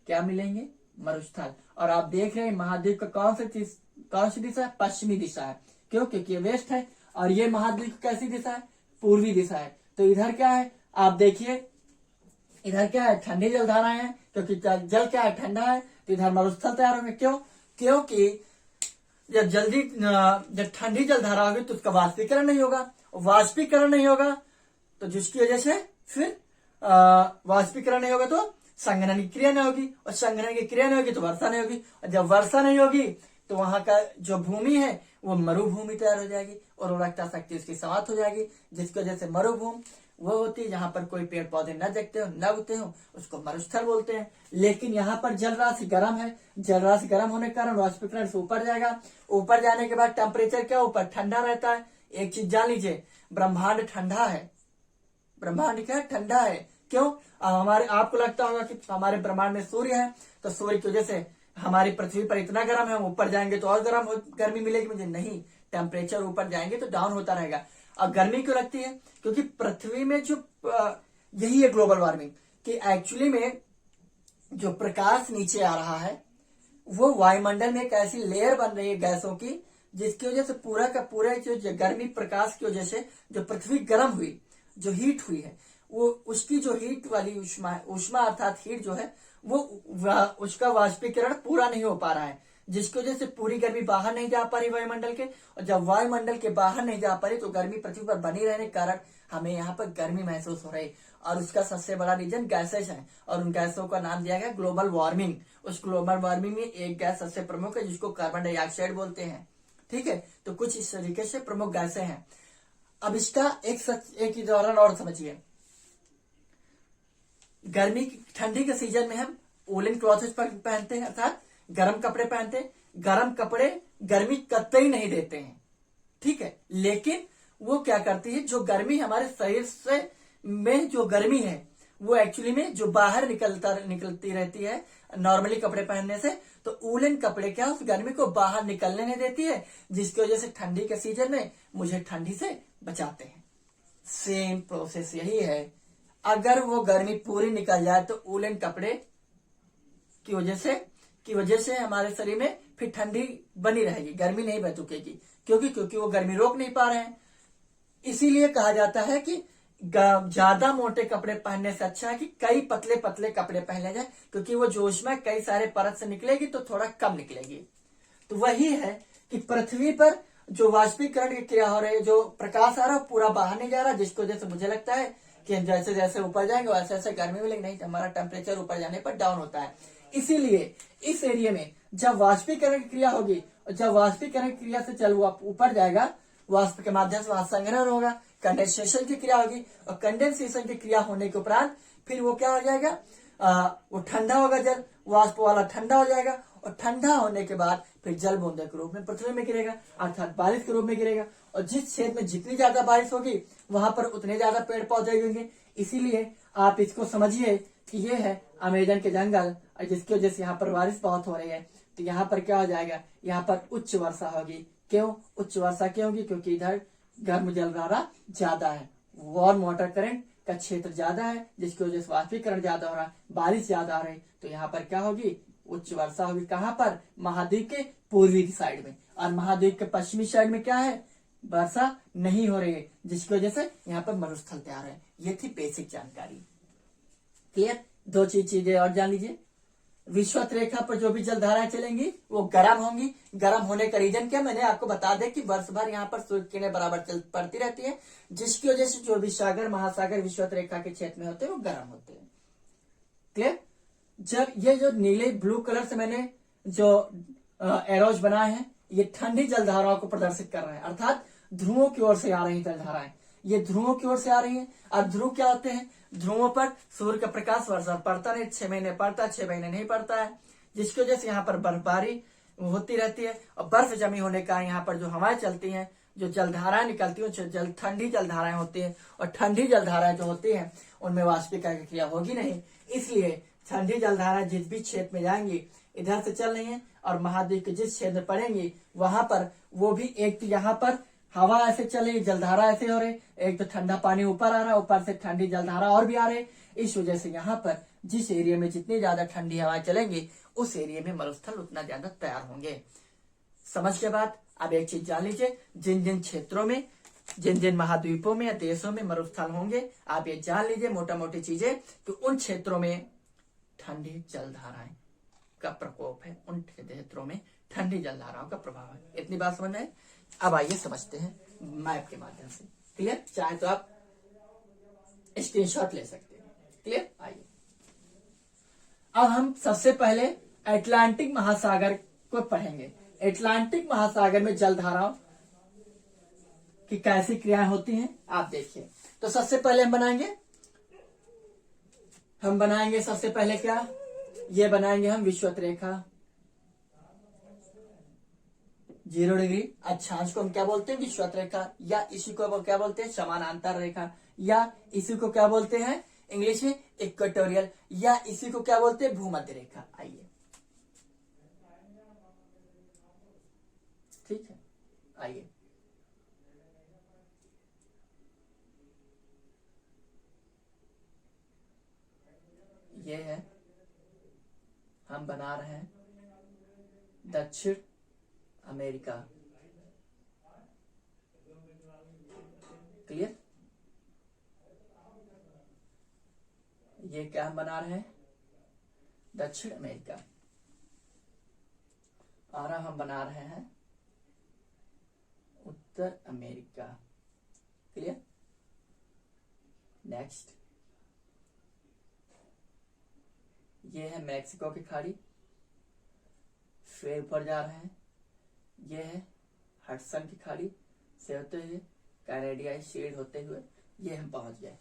क्या मिलेंगे? मरुस्थल। और आप देख रहे हैं महाद्वीप का कौन सी दिशा है? पश्चिमी दिशा है। क्यों? क्योंकि ये वेस्ट है, और ये महाद्वीप कैसी दिशा है? पूर्वी दिशा है। तो इधर क्या है आप देखिए, इधर क्या है? ठंडी जल धाराएं हैं, क्योंकि जल क्या है? ठंडा है, तो इधर मरुस्थल तैयार होंगे। क्यों? क्योंकि जब ठंडी जल धारा होगी तो उसका वाष्पीकरण नहीं होगा, वाष्पीकरण नहीं होगा तो जिसकी वजह से फिर वाष्पीकरण नहीं होगा तो संघनन की क्रिया नहीं होगी, और संघनन की क्रिया नहीं होगी तो वर्षा नहीं होगी, और जब वर्षा नहीं होगी तो वहां का जो भूमि है वो मरुभूमि तैयार हो जाएगी और उर्वरकता शक्ति उसकी समाप्त हो जाएगी, जिसकी वजह से मरुभूमि वो होती है जहां पर कोई पेड़ पौधे न जगते हो, न उगते हो, उसको मरुस्थल बोलते हैं। लेकिन यहाँ पर जल राशि गर्म है, जल राशि गर्म होने के कारण वाष्पीकरण से ऊपर जाएगा। ऊपर जाने के बाद टेम्परेचर क्या ऊपर ठंडा रहता है। एक चीज जान लीजिए, ब्रह्मांड ठंडा है। ब्रह्मांड क्या ठंडा है? क्यों? हमारे आपको लगता होगा कि हमारे ब्रह्मांड में सूर्य है, तो सूर्य की वजह से हमारी पृथ्वी पर इतना गर्म है, हम ऊपर जाएंगे तो और गर्मी मिलेगी मुझे? नहीं, टेम्परेचर ऊपर जाएंगे तो डाउन होता रहेगा। अब गर्मी क्यों लगती है? क्योंकि पृथ्वी में जो यही है ग्लोबल वार्मिंग, कि एक्चुअली में जो प्रकाश नीचे आ रहा है वो वायुमंडल में एक ऐसी लेयर बन रही है गैसों की, जिसकी वजह से पूरा का पूरा जो गर्मी प्रकाश की वजह से जो पृथ्वी गर्म हुई, जो हीट हुई है, वो उसकी जो हीट वाली ऊष्मा अर्थात हीट जो है वो उसका वाष्पीकरण पूरा नहीं हो पा रहा है, जिसकी वजह से पूरी गर्मी बाहर नहीं जा पा रही वायुमंडल के। और जब वायुमंडल के बाहर नहीं जा पा रही तो गर्मी पृथ्वी पर बनी रहने के कारण हमें यहाँ पर गर्मी महसूस हो रही, और उसका सबसे बड़ा रीजन गैसेस है, और उन गैसों का नाम दिया गया ग्लोबल वार्मिंग। उस ग्लोबल वार्मिंग में एक गैस सबसे प्रमुख है जिसको कार्बन डाइऑक्साइड बोलते हैं। ठीक है, तो कुछ इस तरीके से प्रमुख गैसें हैं। अब इसका एक उदाहरण और समझिए। गर्मी ठंडी के सीजन में हम वूलन क्लॉथेस पहनते हैं, अर्थात गर्म कपड़े पहनते हैं। गर्म कपड़े गर्मी कतई नहीं देते हैं, ठीक है, लेकिन वो क्या करती है, जो गर्मी हमारे शरीर से में जो गर्मी है वो एक्चुअली में जो बाहर निकलती रहती है नॉर्मली कपड़े पहनने से, तो वूलन कपड़े क्या उस गर्मी को बाहर निकलने नहीं देती है, जिसकी वजह से ठंडी के सीजन में मुझे ठंडी से बचाते हैं। सेम प्रोसेस यही है, अगर वो गर्मी पूरी निकल जाए तो वूलन कपड़े की वजह से हमारे शरीर में फिर ठंडी बनी रहेगी, गर्मी नहीं बचुकेगी, क्योंकि वो गर्मी रोक नहीं पा रहे हैं। इसीलिए कहा जाता है कि ज्यादा मोटे कपड़े पहनने से अच्छा है कि कई पतले पतले कपड़े पहने जाए, क्योंकि वो जो ऊष्मा कई सारे परत से निकलेगी तो थोड़ा कम निकलेगी। तो वही है कि पृथ्वी पर जो वाष्पीकरण की क्रिया हो रही है, जो प्रकाश आ रहा है पूरा बाहर नहीं जा रहा, जिसको जैसे मुझे लगता है कि हम जैसे जैसे ऊपर जाएंगे वैसे वैसे गर्मी मिलेगी, नहीं हमारा टेम्परेचर ऊपर जाने पर डाउन होता है। इसीलिए इस एरिया में जब वाष्पीकरण की क्रिया होगी और जब वाष्पीकरण की क्रिया से चल वो ऊपर जाएगा, वाष्प के माध्यम से वहां संग्रहण होगा, कंडेंसेशन की क्रिया होगी, और कंडेंसेशन की क्रिया होने के उपरांत फिर वो क्या हो जाएगा, वो ठंडा होगा, जल वाष्प वाला ठंडा हो जाएगा, और ठंडा होने के बाद फिर जल बूंदे के रूप में पृथ्वी में गिरेगा, अर्थात बारिश के रूप में गिरेगा। और जिस क्षेत्र में जितनी ज्यादा बारिश होगी वहां पर उतने ज्यादा पेड़ पौधे होंगे। इसीलिए आप इसको समझिए कि ये है अमेजन के जंगल, और जिसकी वजह से यहाँ पर बारिश बहुत हो रही है। तो यहाँ पर क्या हो जाएगा, यहाँ पर उच्च वर्षा होगी। क्यों उच्च वर्षा क्यों होगी, क्योंकि इधर गर्म जलधारा ज्यादा है, वार्म वाटर करंट का क्षेत्र ज्यादा है, जिसकी वजह से वाष्पीकरण ज्यादा हो रहा है, बारिश ज्यादा हो रही है। तो यहाँ पर क्या होगी, उच्च वर्षा होगी। कहाँ पर, महाद्वीप के पूर्वी साइड में, और महाद्वीप के पश्चिमी साइड में क्या है, वर्षा नहीं हो रही है, जिसकी वजह से यहाँ पर मरुस्थल तैयार है। ये थी बेसिक जानकारी। क्लियर। दो चीजें और जान लीजिए। विषुवत रेखा पर जो भी जलधाराएं चलेंगी वो गर्म होंगी। गर्म होने का रीजन क्या, मैंने आपको बता दें कि वर्ष भर यहाँ पर सूर्य किरणें बराबर पड़ती रहती है, जिसकी वजह से जो भी सागर महासागर विषुवत रेखा के क्षेत्र में होते हैं वो गर्म होते हैं। क्लियर। जब ये जो नीले ब्लू कलर से मैंने जो एरोज बनाए हैं, ये ठंडी जलधाराओं को प्रदर्शित कर रहे हैं, अर्थात ध्रुवों की ओर से आ रही जलधाराएं, ये ध्रुवों की ओर से आ रही है। और ध्रुव क्या होते हैं, ध्रुवों पर सूर्य का प्रकाश वर्ष भर पड़ता नहीं, 6 महीने पड़ता है, 6 महीने नहीं पड़ता है, जिसकी वजह से यहाँ पर बर्फबारी होती रहती है। और बर्फ जमी होने का यहाँ पर जो हवाएं चलती हैं, जो जलधाराएं निकलती हैं, ठंडी जलधाराएं होती है, और ठंडी जलधाराएं जो होती है उनमें वाष्पीकरण की क्रिया होगी नहीं। इसलिए ठंडी जलधाराएं जिस भी क्षेत्र में जाएंगी इधर से चल रही है, और महाद्वीप के जिस क्षेत्र में पड़ेंगी वहां पर वो भी एक तो यहाँ पर हवा ऐसे चल रही, जलधारा ऐसे हो रही, एक तो ठंडा पानी ऊपर आ रहा है, ऊपर से ठंडी जलधारा और भी आ रही। इस वजह से यहाँ पर जिस एरिया में जितनी ज्यादा ठंडी हवाएं चलेंगी उस एरिया में मरुस्थल उतना ज्यादा तैयार होंगे। समझ के बाद अब एक चीज जान लीजिए, जिन जिन क्षेत्रों में, जिन जिन महाद्वीपों में या देशों में मरुस्थल होंगे, आप ये जान लीजिए मोटा मोटी चीजें कि उन क्षेत्रों में ठंडी जलधाराएं का प्रकोप है, उन क्षेत्रों में ठंडी जलधाराओं का प्रभाव है। इतनी बात समझ में है। अब आइए समझते हैं मैप के माध्यम से। क्लियर। चाहे तो आप स्क्रीनशॉट ले सकते हैं। क्लियर। आइए अब हम सबसे पहले अटलांटिक महासागर को पढ़ेंगे। अटलांटिक महासागर में जलधाराओं की कैसी क्रियाएं होती हैं आप देखिए। तो सबसे पहले हम बनाएंगे सबसे पहले क्या, ये बनाएंगे हम विषुवत रेखा 0 डिग्री अक्षांश को हम क्या बोलते हैं, विषुवत रेखा, या इसी को क्या बोलते हैं, समानांतर रेखा, या इसी को क्या बोलते हैं इंग्लिश में इक्वेटोरियल, या इसी को क्या बोलते हैं भूमध्य रेखा। आइए ठीक है। आइए ये है, हम बना रहे हैं दक्षिण अमेरिका। क्लियर। ये क्या हम बना रहे हैं, दक्षिण अमेरिका, और हम बना रहे हैं उत्तर अमेरिका। क्लियर। नेक्स्ट ये है मैक्सिको की खाड़ी, फिर ऊपर जा रहे हैं, ये है हडसन की खाड़ी से होते हुए कैनेडियाई शील्ड होते हुए ये हम पहुंच गए।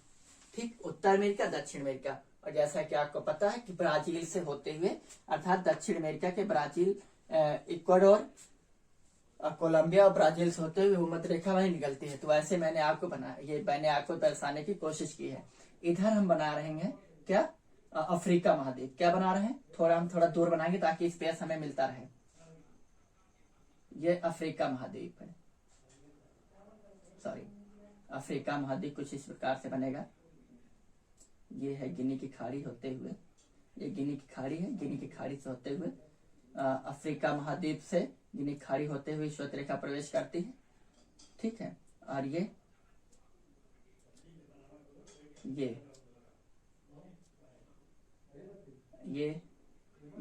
ठीक, उत्तर अमेरिका दक्षिण अमेरिका। और जैसा कि आपको पता है कि ब्राजील से होते हुए, अर्थात दक्षिण अमेरिका के ब्राजील, इक्वाडोर, कोलंबिया और ब्राजील से होते हुए भूमध्य रेखा वही निकलती है। तो ऐसे मैंने आपको दर्शाने की कोशिश की है। इधर हम बना रहे हैं क्या, अफ्रीका महाद्वीप। क्या बना रहे हैं, हम थोड़ा दूर बनाएंगे ताकि स्पेस हमें मिलता रहे। ये अफ्रीका महाद्वीप है, सॉरी अफ्रीका महाद्वीप कुछ इस प्रकार से बनेगा। ये है गिनी की खाड़ी होते हुए, ये गिनी की खाड़ी है, गिनी की खाड़ी से होते हुए अफ्रीका महाद्वीप से गिनी खाड़ी होते हुए श्वेत रेखा प्रवेश करती है। ठीक है, और ये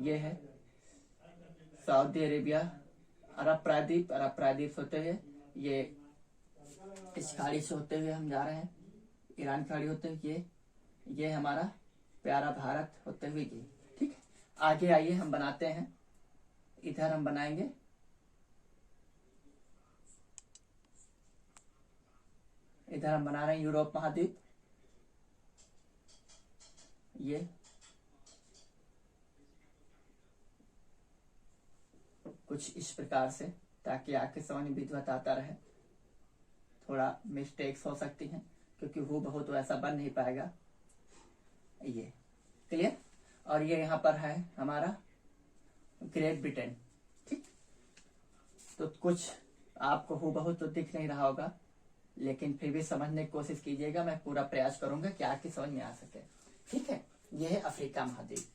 है सऊदी अरेबिया, अरब प्रायद्वीप होते हुए ये इस खाड़ी से होते हुए हम जा रहे हैं, ईरान खाड़ी होते हुए ये हमारा प्यारा भारत होते हुए ये। ठीक है, आगे आइए हम बनाते हैं। इधर हम बनाएंगे इधर हम बना रहे हैं यूरोप महाद्वीप। ये कुछ इस प्रकार से, ताकि आपके समझ में विधिवत आता रहे। थोड़ा मिस्टेक्स हो सकती हैं क्योंकि वो बहुत वैसा बन नहीं पाएगा। ये क्लियर। और ये यहाँ पर है हमारा ग्रेट ब्रिटेन। ठीक, तो कुछ आपको हूबहू तो दिख नहीं रहा होगा, लेकिन फिर भी समझने की कोशिश कीजिएगा। मैं पूरा प्रयास करूंगा कि आपकी समझ में आ सके। ठीक है, ये है अफ्रीका महाद्वीप,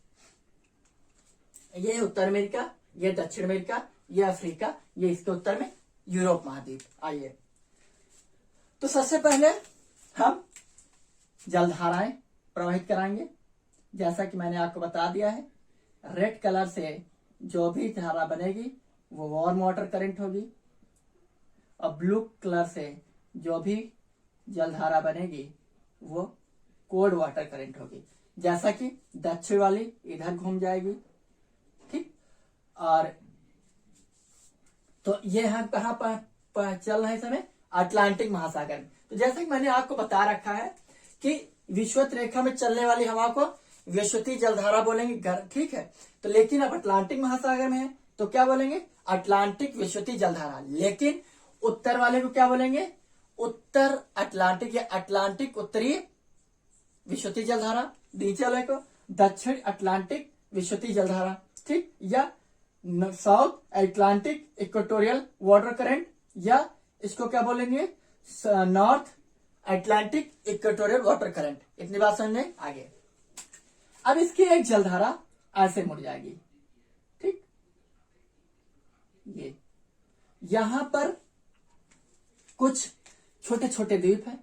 ये है उत्तर अमेरिका, ये दक्षिण अमेरिका, ये अफ्रीका, ये इसके उत्तर में यूरोप महाद्वीप। आइए, तो सबसे पहले हम जलधाराएं प्रवाहित कराएंगे। जैसा कि मैंने आपको बता दिया है, रेड कलर से जो भी धारा बनेगी वो वार्म वाटर करंट होगी, और ब्लू कलर से जो भी जलधारा बनेगी वो कोल्ड वाटर करंट होगी। जैसा कि दक्षिण वाली इधर घूम जाएगी। ठीक, और तो ये हम कहां पर चल रहे हैं समय, अटलांटिक महासागर में। तो जैसा कि मैंने आपको बता रखा है कि विषुवत रेखा में चलने वाली हवा को विषुवतीय जलधारा बोलेंगे। ठीक है, तो लेकिन अब अटलांटिक महासागर में है तो क्या बोलेंगे, अटलांटिक विषुवतीय जलधारा। लेकिन उत्तर वाले को क्या बोलेंगे, उत्तर अटलांटिक या अटलांटिक उत्तरीय विषुवतीय जलधारा। नीचे वाले को दक्षिण अटलांटिक विषुवतीय जलधारा। ठीक, या south Atlantic equatorial water current, या इसको क्या बोलेंगे, north Atlantic equatorial water current. इतनी बात समझने आगे। अब इसकी एक जलधारा ऐसे मुड़ जाएगी। ठीक, ये यहां पर कुछ छोटे छोटे द्वीप हैं,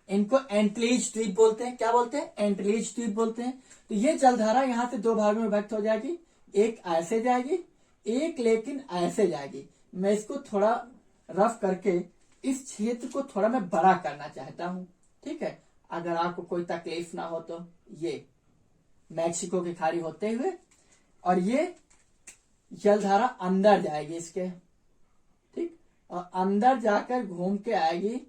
इनको एंटिलीज द्वीप बोलते हैं। क्या बोलते हैं, एंटिलीज द्वीप बोलते हैं। तो ये जलधारा यहां से दो भागों में विभक्त हो जाएगी, एक ऐसे जाएगी, एक लेकिन ऐसे जाएगी। मैं इसको थोड़ा रफ करके इस क्षेत्र को थोड़ा मैं बड़ा करना चाहता हूं। ठीक है, अगर आपको कोई तकलीफ ना हो तो ये मैक्सिको की खाड़ी होते हुए, और ये जलधारा अंदर जाएगी इसके। ठीक, और अंदर जाकर घूम के आएगी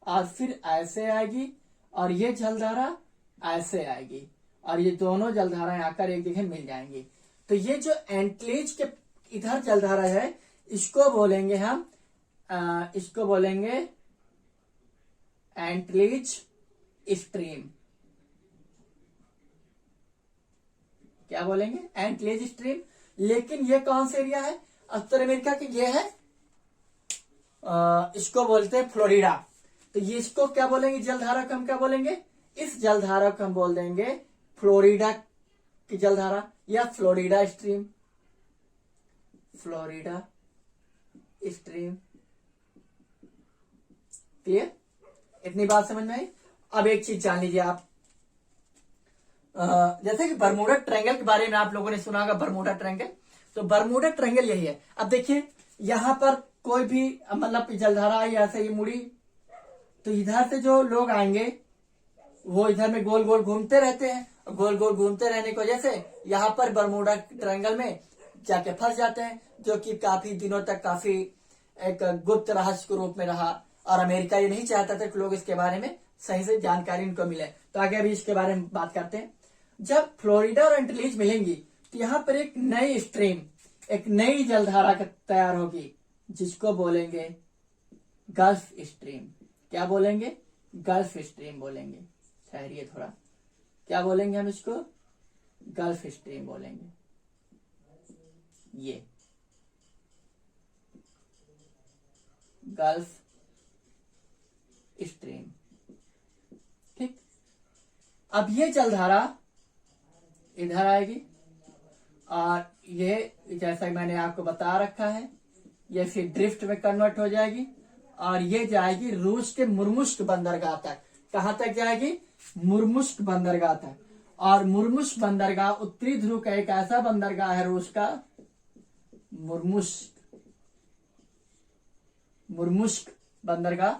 और फिर ऐसे आएगी, और ये जलधारा ऐसे आएगी, और ये दोनों जलधाराएं आकर एक जगह मिल जाएंगी। तो ये जो एंटिलीज के इधर जलधारा है, इसको बोलेंगे हम इसको बोलेंगे एंटिलीज स्ट्रीम। क्या बोलेंगे, एंटिलीज स्ट्रीम। लेकिन ये कौन सा एरिया है, उत्तर अमेरिका की ये है, इसको बोलते हैं फ्लोरिडा। तो ये इसको क्या बोलेंगे, जलधारा को हम क्या बोलेंगे, इस जलधारा को हम बोल देंगे फ्लोरिडा की जलधारा या Florida stream. Florida stream. Clear, इतनी बात समझ में आई। अब एक चीज जान लीजिए आप, जैसे कि बरमूडा ट्रायंगल के बारे में आप लोगों ने सुना होगा, बरमूडा ट्रायंगल। तो बरमूडा ट्रायंगल यही है। अब देखिए यहां पर कोई भी मतलब जलधारा आई ऐसे ही मुड़ी, तो इधर से जो लोग आएंगे वो इधर में गोल गोल घूमते रहते हैं, और गोल गोल घूमते रहने की वजह से यहाँ पर बरमूडा ट्रायंगल में जाके फंस जाते हैं, जो कि काफी दिनों तक काफी एक गुप्त रहस्य के रूप में रहा। और अमेरिका ये नहीं चाहता था कि लोग इसके बारे में सही से जानकारी इनको मिले। तो आगे अभी इसके बारे में बात करते हैं। जब फ्लोरिडा और एंटिलीज मिलेंगी तो यहाँ पर एक नई स्ट्रीम एक नई जलधारा तैयार होगी जिसको बोलेंगे गल्फ स्ट्रीम। क्या बोलेंगे? गल्फ स्ट्रीम बोलेंगे। ठहरिए थोड़ा, क्या बोलेंगे हम इसको? गल्फ स्ट्रीम बोलेंगे। ये गल्फ स्ट्रीम, ठीक। अब ये जलधारा इधर आएगी और ये जैसा मैंने आपको बता रखा है, ये फिर ड्रिफ्ट में कन्वर्ट हो जाएगी और ये जाएगी रूस के मुर्मुश्क बंदरगाह तक। कहां तक जाएगी? मुर्मुश्क बंदरगाह तक। और मुर्मुश्क बंदरगाह उत्तरी ध्रुव का एक ऐसा बंदरगाह है रूस का, मुर्मुश्क बंदरगाह।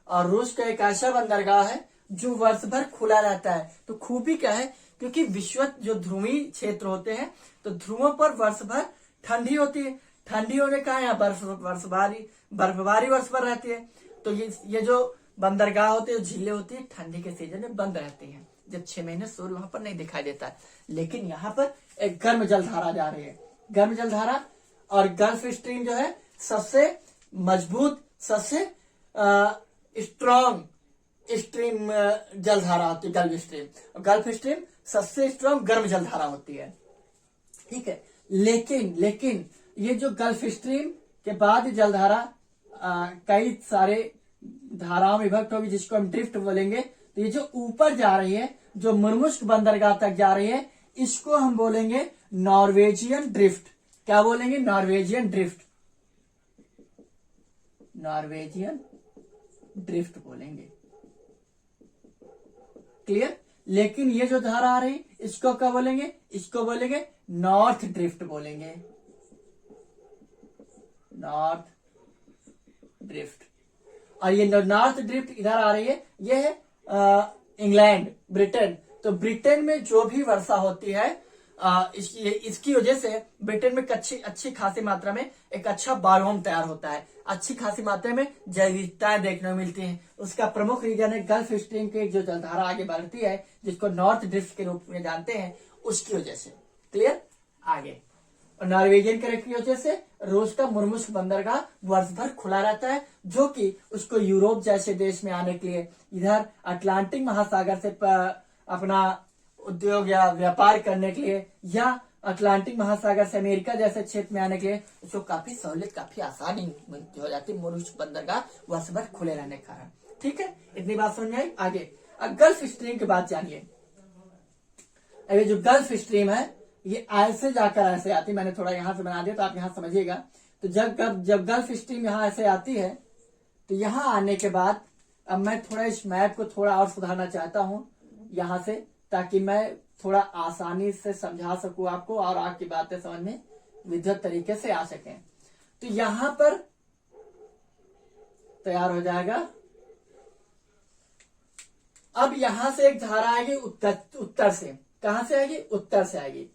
और रूस का एक ऐसा बंदरगाह है जो वर्ष भर खुला रहता है। तो खूबी क्या है? क्योंकि विश्व जो ध्रुवीय क्षेत्र होते हैं तो ध्रुवों पर वर्ष भर ठंडी होती है। ठंडी होने का यहाँ बर्फबारी वर्ष भर रहती है। तो ये जो बंदरगाह होते हैं, झीलें होती है, ठंडी के सीजन में बंद रहती हैं, जब 6 महीने सूर्य वहां पर नहीं दिखाई देता है। लेकिन यहाँ पर एक गर्म जलधारा जा रही है, गर्म जलधारा। और गल्फ स्ट्रीम जो है सबसे मजबूत, सबसे स्ट्रॉन्ग स्ट्रीम जलधारा होती है गल्फ स्ट्रीम। और गल्फ स्ट्रीम सबसे स्ट्रॉन्ग गर्म जलधारा होती है, ठीक है। लेकिन ये जो गल्फ स्ट्रीम के बाद जलधारा कई सारे धाराओं में विभक्त होगी जिसको हम ड्रिफ्ट बोलेंगे। तो ये जो ऊपर जा रही है, जो मुर्मुश्क बंदरगाह तक जा रही है, इसको हम बोलेंगे नॉर्वेजियन ड्रिफ्ट। क्या बोलेंगे? नॉर्वेजियन ड्रिफ्ट, नॉर्वेजियन ड्रिफ्ट बोलेंगे। क्लियर? लेकिन ये जो धारा आ रही इसको क्या बोलेंगे? इसको बोलेंगे नॉर्थ ड्रिफ्ट बोलेंगे, नॉर्थ ड्रिफ्ट। और ये नॉर्थ ड्रिफ्ट इधर आ रही है, ये है इंग्लैंड, ब्रिटेन। तो ब्रिटेन में जो भी वर्षा होती है इसकी वजह से ब्रिटेन में अच्छी खासी मात्रा में एक अच्छा बायोम तैयार होता है, अच्छी खासी मात्रा में जैव विविधताएं देखने को मिलती हैं। उसका प्रमुख रीजन है गल्फ स्ट्रीम की जो जलधारा आगे बढ़ती है, जिसको नॉर्थ ड्रिफ्ट के रूप में जानते हैं, उसकी वजह से। क्लियर? आगे और नॉर्वेजियन कैरेक्टर की वजह से रूस का मुर्मुश्क बंदरगाह वर्ष भर खुला रहता है, जो कि उसको यूरोप जैसे देश में आने के लिए, इधर अटलांटिक महासागर से अपना उद्योग या व्यापार करने के लिए, या अटलांटिक महासागर से अमेरिका जैसे क्षेत्र में आने के लिए उसको काफी सहूलियत, काफी आसानी हो जाती है मुर्मुश्क बंदरगाह वर्ष भर खुले रहने के कारण। ठीक है, इतनी बात समझ में आई। आगे गल्फ स्ट्रीम की बात जानिए। अभी जो गल्फ स्ट्रीम है ये ऐसे जाकर ऐसे आती है, मैंने थोड़ा यहां से बना दिया तो आप यहां समझिएगा। तो जब गल्फ स्ट्रीम यहां ऐसे आती है तो यहां आने के बाद अब मैं थोड़ा इस मैप को थोड़ा और सुधारना चाहता हूं यहां से, ताकि मैं थोड़ा आसानी से समझा सकूं आपको और आपकी बातें समझ में विद्युत तरीके से आ सकें। तो यहां पर तैयार हो जाएगा। अब यहां से एक धारा आएगी उत्तर से। कहां से आएगी? उत्तर से आएगी।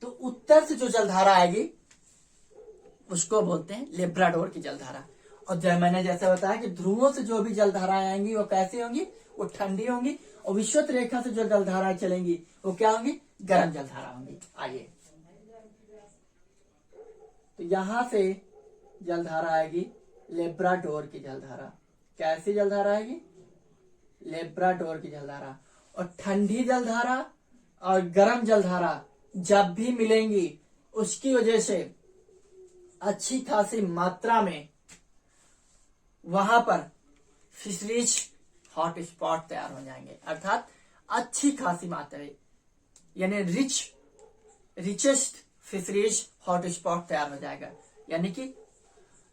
तो उत्तर से जो जलधारा आएगी उसको बोलते हैं लेब्राडोर की जलधारा। और जब मैंने जैसे बताया कि ध्रुवों से जो भी जलधाराएं आएंगी वो कैसी होंगी? वो ठंडी होंगी। और विषुवत रेखा से जो जलधाराएं चलेंगी वो क्या होंगी? गर्म जलधारा होंगी। आइए, तो यहां से जलधारा आएगी लेब्राडोर की जलधारा। कैसी जलधारा आएगी? लेब्राडोर की जलधारा। और ठंडी जलधारा और गर्म जलधारा जब भी मिलेंगी उसकी वजह से अच्छी खासी मात्रा में वहां पर फिशरीज हॉटस्पॉट तैयार हो जाएंगे। अर्थात अच्छी खासी मात्रा यानी रिचेस्ट फिशरीज हॉटस्पॉट तैयार हो जाएगा। यानी कि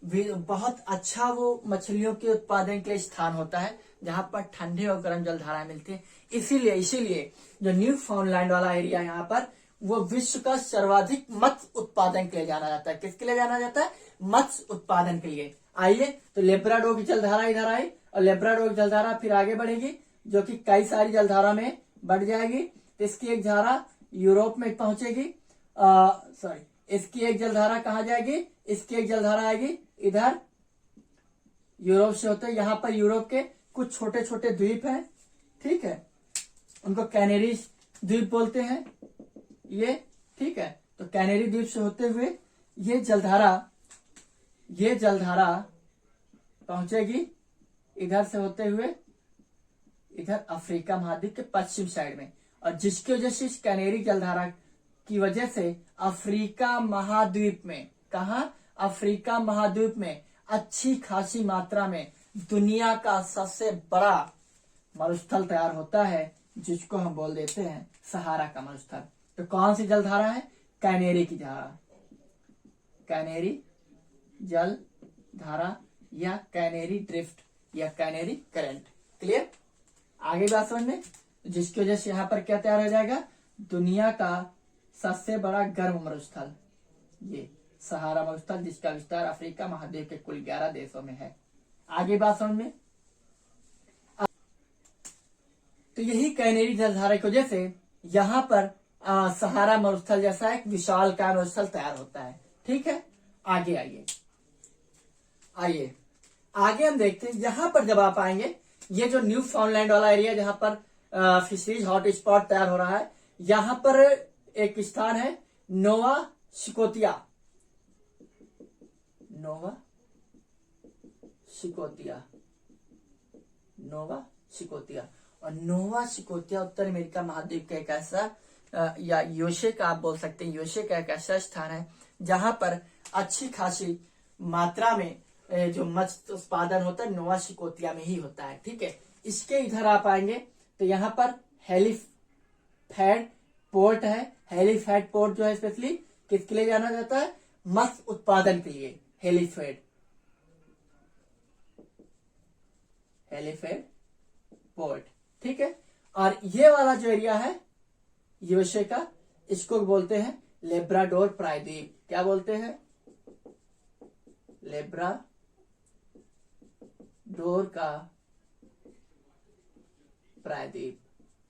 बहुत अच्छा वो मछलियों के उत्पादन के लिए स्थान होता है जहां पर ठंडे और गर्म जलधाराएं मिलती है। इसीलिए जो न्यू फाउंडलैंड वाला एरिया यहाँ पर वो विश्व का सर्वाधिक मत्स्य उत्पादन के लिए जाना जाता है। किसके लिए जाना जाता है? मत्स्य उत्पादन के लिए। आइए, तो लेब्राडोर की जलधारा इधर आई और लेब्राडोर की जलधारा फिर आगे बढ़ेगी, जो कि कई सारी जलधारा में बढ़ जाएगी। तो इसकी एक धारा यूरोप में पहुंचेगी। इसकी एक जलधारा कहाँ जाएगी? इसकी एक जलधारा आएगी इधर यूरोप से होते। यहाँ पर यूरोप के कुछ छोटे छोटे द्वीप हैं, ठीक है, उनको कैनेरीज द्वीप बोलते हैं ये, ठीक है। तो कैनेरी द्वीप से होते हुए ये जलधारा पहुंचेगी इधर से होते हुए इधर अफ्रीका महाद्वीप के पश्चिम साइड में, और जिसकी वजह से इस कैनेरी जलधारा की वजह से अफ्रीका महाद्वीप में, कहा अफ्रीका महाद्वीप में अच्छी खासी मात्रा में दुनिया का सबसे बड़ा मरुस्थल तैयार होता है, जिसको हम बोल देते हैं सहारा का मरुस्थल। तो कौन सी जलधारा है? कैनेरी की धारा, कैनेरी जल धारा या कैनेरी ड्रिफ्ट या कैनेरी करंट। क्लियर? आगे बात समझ में, जिसकी वजह से यहाँ पर क्या तैयार हो जाएगा? दुनिया का सबसे बड़ा गर्म मरुस्थल, ये सहारा मरुस्थल, जिसका विस्तार अफ्रीका महाद्वीप के कुल 11 देशों में है। आगे बात समझ में। तो यही कैनेरी जलधारा की वजह से यहाँ पर सहारा मरुस्थल जैसा एक विशाल का मरुस्थल तैयार होता है। ठीक है, आगे आइए आगे हम देखते हैं। यहाँ पर जब आप आएंगे, ये जो न्यू फाउंडलैंड वाला एरिया जहाँ पर फिशरीज हॉट स्पॉट तैयार हो रहा है, यहाँ पर एक स्थान है नोवा स्कोतिया, नोवा स्कोतिया। और नोवा स्कोतिया उत्तर अमेरिका महाद्वीप का एक ऐसा या यूएसए का आप बोल सकते हैं, यूएसए का एक ऐसा स्थान है जहां पर अच्छी खासी मात्रा में जो मत्स्य उत्पादन होता है नोवा स्कोतिया में ही होता है। ठीक है, इसके इधर आप आएंगे तो यहाँ पर हेलीफैड पोर्ट है। हेलीफैड पोर्ट जो है स्पेशली किसके लिए जाना जाता है? मत्स्य उत्पादन के लिए। हेलीफैड पोर्ट। ठीक है, और ये वाला जो एरिया है यूएसए का, इसको बोलते हैं लेब्राडोर प्रायद्वीप। क्या बोलते हैं? लेब्राडोर का प्रायद्वीप।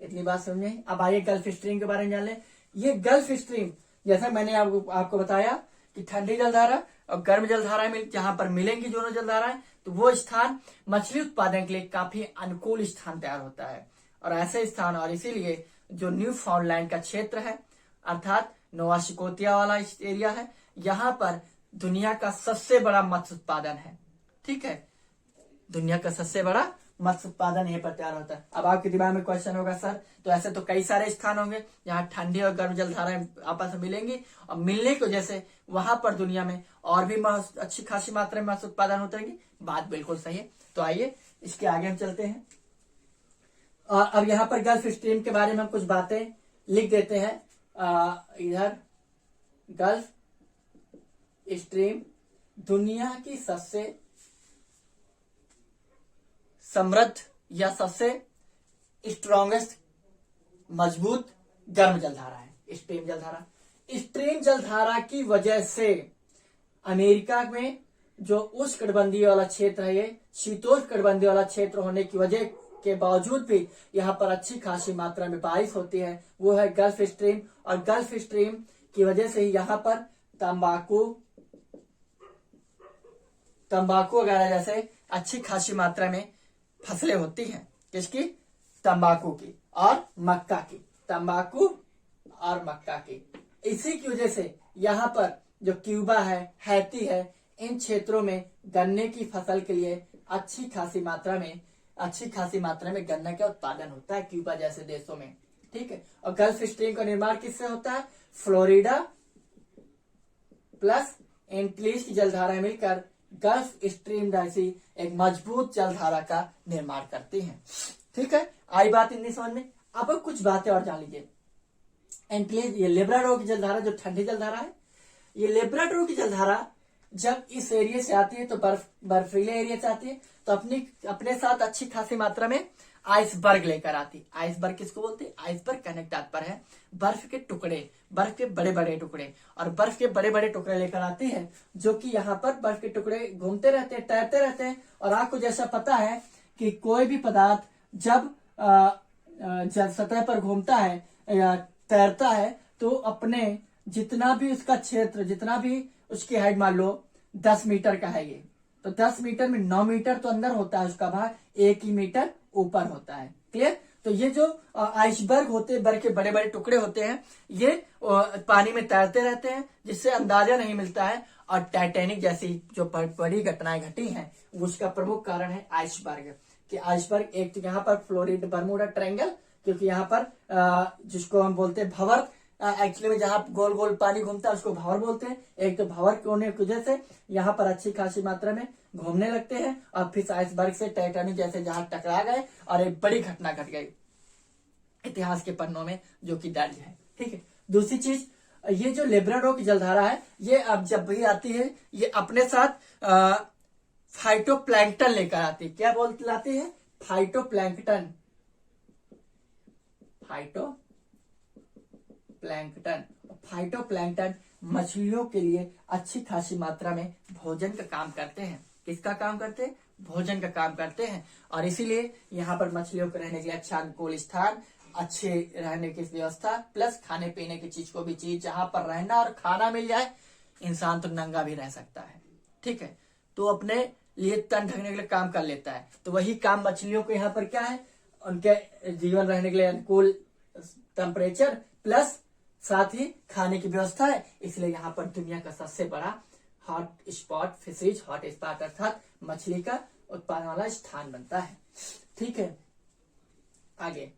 इतनी बात समझे? अब आइए गल्फ स्ट्रीम के बारे में जान लें। ये गल्फ स्ट्रीम, जैसा मैंने आपको बताया कि ठंडी जलधारा और गर्म जलधारा में जहां पर मिलेंगी दोनों जलधाराएं, तो वो स्थान मछली उत्पादन के लिए काफी अनुकूल स्थान तैयार होता है। और ऐसे स्थान, और इसीलिए जो न्यू फाउंडलैंड का क्षेत्र है अर्थात नोवा स्कोतिया वाला एरिया है, यहाँ पर दुनिया का सबसे बड़ा मत्स्य उत्पादन है। ठीक है, दुनिया का सबसे बड़ा मत्स्य उत्पादन यहीं पर तैयार होता है। अब आपके दिमाग में क्वेश्चन होगा, सर तो ऐसे तो कई सारे स्थान होंगे जहाँ ठंडी और गर्म जलधाराएं आपस में मिलेंगी, और मिलने की वजह से वहां पर दुनिया में और भी अच्छी खासी मात्रा में मत्स्य उत्पादन होते रहेंगे। बात बिल्कुल सही है। तो आइए इसके आगे हम चलते हैं, और अब यहाँ पर गल्फ स्ट्रीम के बारे में हम कुछ बातें लिख देते हैं। इधर गल्फ स्ट्रीम दुनिया की सबसे समृद्ध या सबसे स्ट्रॉन्गेस्ट मजबूत गर्म जलधारा है स्ट्रीम जलधारा। स्ट्रीम जलधारा की वजह से अमेरिका में जो उष्णकटिबंधीय वाला क्षेत्र है, ये शीतोष्णकटिबंधीय वाला क्षेत्र होने की वजह के बावजूद भी यहाँ पर अच्छी खासी मात्रा में बारिश होती है, वो है गल्फ स्ट्रीम। और गल्फ स्ट्रीम की वजह से ही यहाँ पर तंबाकू वगैरह जैसे अच्छी खासी मात्रा में फसलें होती हैं। किसकी? तंबाकू की और मक्का की। तंबाकू और मक्का की। इसी की वजह से यहाँ पर जो क्यूबा है, हैती है, इन क्षेत्रों में गन्ने की फसल के लिए अच्छी खासी मात्रा में गन्ना का उत्पादन होता है क्यूबा जैसे देशों में। ठीक है, और गल्फ स्ट्रीम का निर्माण किससे होता है? फ्लोरिडा प्लस एंटीलीज की जलधारा मिलकर गल्फ स्ट्रीम जैसी एक मजबूत जलधारा का निर्माण करती हैं। ठीक है, आई बात इतनी समझ में। अब कुछ बातें और जान लीजिए। एंटीलीज, ये लेब्राडोर की जलधारा जो ठंडी जलधारा है, ये लेब्राडोर की जलधारा जब इस एरिया से आती है तो बर्फीले एरिया से आती है, तो अपने साथ अच्छी खासी मात्रा में आइसबर्ग लेकर आती। आइसबर्ग किसको बोलते हैं? आइसबर्ग कहने का तात्पर्य है बर्फ के टुकड़े, बर्फ के बड़े बड़े टुकड़े, और बर्फ के बड़े बड़े टुकड़े लेकर आती है, जो कि यहाँ पर बर्फ के टुकड़े घूमते रहते हैं, तैरते रहते हैं। और आपको जैसा पता है कि कोई भी पदार्थ जब सतह पर घूमता है या तैरता है, तो अपने जितना भी उसका क्षेत्र, जितना भी उसकी हाइट, मान लो 10 मीटर का है ये, तो 10 मीटर में 9 मीटर तो अंदर होता है उसका भाग, 1 ही मीटर ऊपर होता है। क्लियर? तो ये जो आइसबर्ग होते हैं, बर्फ के बड़े बड़े टुकड़े होते हैं, ये पानी में तैरते रहते हैं, जिससे अंदाजा नहीं मिलता है। और टाइटैनिक जैसी जो बड़ी घटनाएं घटी हैं, उसका प्रमुख कारण है आइसबर्ग। कि आइसबर्ग एक तो यहाँ पर फ्लोरिड बर्मुडा ट्रायंगल, क्योंकि यहाँ पर जिसको हम बोलते हैं भंवर, एक्चुअली में जहाँ गोल गोल पानी घूमता है उसको भंवर बोलते हैं। एक तो भंवर होने की वजह से यहाँ पर अच्छी खासी मात्रा में घूमने लगते हैं, और फिर आइसबर्ग से टाइटैनिक जैसे जहाज टकरा गए और एक बड़ी घटना घट गई इतिहास के पन्नों में, जो कि दर्ज है। ठीक है। दूसरी चीज, ये जो लेब्राडोर की जलधारा है, ये अब जब भी आती है, ये अपने साथ फाइटोप्लैंक्टन लेकर आती है। क्या लाती है? फाइटोप्लैंक्टन। फाइटोप्लैंक्टन मछलियों के लिए अच्छी खासी मात्रा में भोजन का काम करते हैं। किसका काम करते हैं? भोजन का काम करते हैं। और इसीलिए यहाँ पर मछलियों को रहने के लिए अच्छा अनुकूल स्थान, अच्छे रहने की व्यवस्था, प्लस खाने पीने की चीज को भी चीज जहां पर रहना और खाना मिल जाए, इंसान तो नंगा भी रह सकता है। ठीक है। तो अपने लिए तन ढकने के लिए काम कर लेता है। तो वही काम मछलियों को यहाँ पर क्या है? उनके जीवन रहने के लिए अनुकूल टेम्परेचर, प्लस साथ ही खाने की व्यवस्था है। इसलिए यहाँ पर दुनिया का सबसे बड़ा hot spot fisheries, hot spot अर्थात मछली का उत्पादन वाला स्थान बनता है। ठीक है। आगे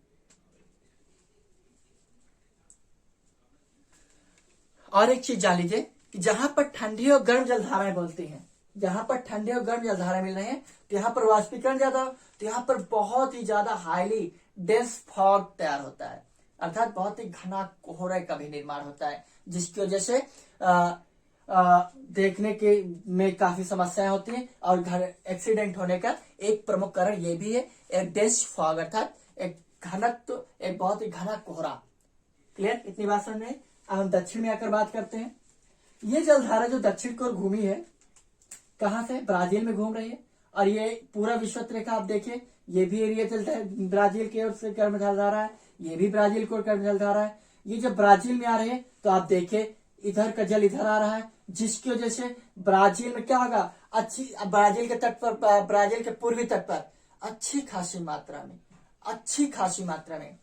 और एक चीज जान लीजिए कि जहां पर ठंडी और गर्म जलधाराएं बोलती हैं, जहां पर ठंडे और गर्म जलधाराएं मिल रही हैं, तो यहाँ पर वाष्पीकरण ज्यादा, तो यहाँ पर बहुत ही ज्यादा हाईली डेंस फॉग तैयार होता है, अर्थात बहुत ही घना कोहरे का भी निर्माण होता है, जिसकी वजह से देखने के में काफी समस्याएं होती हैं। और घर एक्सीडेंट होने का एक प्रमुख कारण ये भी है, एक डेंस फॉग अर्थात एक घनत्व, एक बहुत ही घना कोहरा। क्लियर? इतनी बात समझ में? अब हम दक्षिण में आकर बात करते हैं। ये जलधारा जो दक्षिण की ओर घूमी है, कहां से? ब्राजील में घूम रही है। और ये पूरा विषुवत रेखा आप देखिए, ये भी एरिया चलता है ब्राजील की ओर से गर्म जलधारा है, ये भी ब्राजील की ओर गर्म जलधारा है। ये जब ब्राजील में आ रहे हैं तो आप देखिए इधर का जल इधर आ रहा है, जिसकी वजह से ब्राजील में क्या होगा? अच्छी, ब्राजील के तट पर, ब्राजील के पूर्वी तट पर अच्छी खासी मात्रा में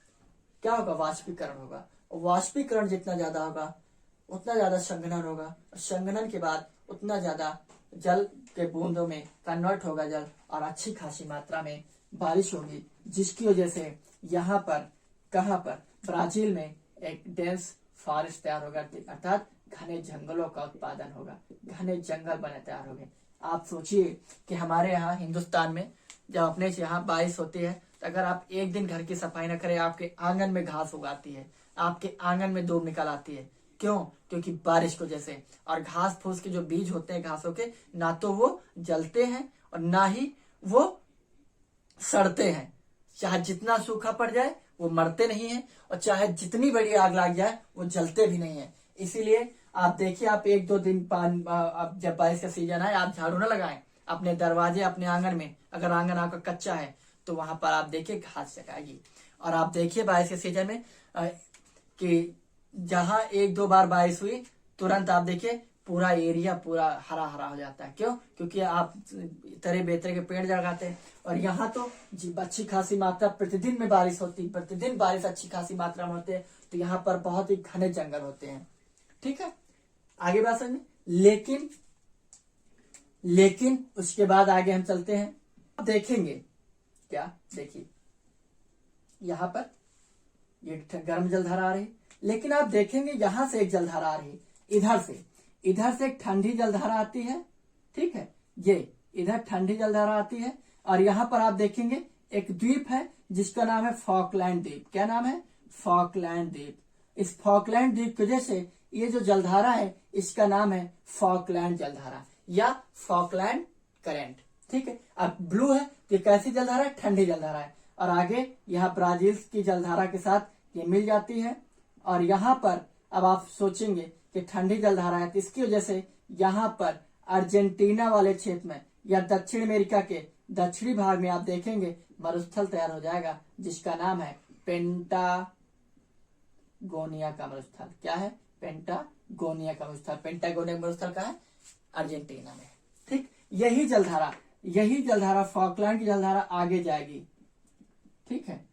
क्या होगा? वाष्पीकरण होगा। वाष्पीकरण जितना ज्यादा होगा उतना ज्यादा संघनन होगा, और संघनन के बाद उतना ज्यादा जल के बूंदों में कन्वर्ट होगा जल, और अच्छी खासी मात्रा में बारिश होगी, जिसकी वजह से यहाँ पर, कहाँ पर? ब्राजील में एक डेंस फॉरेस्ट तैयार होगा, अर्थात घने जंगलों का उत्पादन होगा, घने जंगल बने तैयार होंगे। आप सोचिए कि हमारे यहाँ हिंदुस्तान में जब अपने यहाँ बारिश होती है, तो अगर आप एक दिन घर की सफाई न करें, आपके आंगन में घास उगाती है, आपके आंगन में दूब निकल आती है। क्यों? क्योंकि बारिश की वजह से। और घास फूस के जो बीज होते हैं घासों के, ना तो वो जलते हैं और ना ही वो सड़ते हैं। चाहे जितना सूखा पड़ जाए वो मरते नहीं है, और चाहे जितनी बड़ी आग लग जाए वो जलते भी नहीं है। इसीलिए आप देखिए, आप एक दो दिन आप जब बारिश का सीजन है, आप झाड़ू न लगाएं अपने दरवाजे, अपने आंगन में। अगर आंगन आपका कच्चा है तो वहां पर आप देखिए घास लगाएगी। और आप देखिए बारिश के सीजन में कि जहां एक दो बार बारिश हुई, तुरंत आप देखिए पूरा एरिया पूरा हरा हरा हो जाता है। क्यों? क्योंकि आप तरह बेतरे के पेड़ लगाते हैं। और यहाँ तो अच्छी खासी मात्रा प्रतिदिन में बारिश होती, प्रतिदिन बारिश अच्छी खासी मात्रा में होती है, तो यहाँ पर बहुत ही घने जंगल होते हैं। ठीक है। आगे बात समझ में? लेकिन उसके बाद आगे हम चलते हैं, अब देखेंगे क्या? देखिए यहाँ पर ये गर्म जलधारा आ रही, लेकिन आप देखेंगे यहां से एक जलधारा आ रही, इधर से एक ठंडी जलधारा आती है। ठीक है। ये इधर ठंडी जलधारा आती है, और यहाँ पर आप देखेंगे एक द्वीप है जिसका नाम है फॉकलैंड द्वीप। क्या नाम है? फॉकलैंड द्वीप। इस फॉकलैंड द्वीप की वजह से ये जो जलधारा है, इसका नाम है फॉकलैंड जलधारा या फॉकलैंड करंट। ठीक है। अब ब्लू है तो ये कैसी जलधारा है? ठंडी जलधारा है। और आगे यहाँ ब्राजील की जलधारा के साथ ये मिल जाती है। और यहाँ पर अब आप सोचेंगे कि ठंडी जलधारा है, तो इसकी वजह से यहाँ पर अर्जेंटीना वाले क्षेत्र में या दक्षिण अमेरिका के दक्षिणी भाग में आप देखेंगे मरुस्थल तैयार हो जाएगा, जिसका नाम है पेंटागोनिया का मरुस्थल। क्या है? पेंटागोनिया का मरुस्थल। पेंटागोनिया मरुस्थल का है अर्जेंटीना में। ठीक। यही जलधारा फॉकलैंड की जलधारा आगे जाएगी। ठीक है।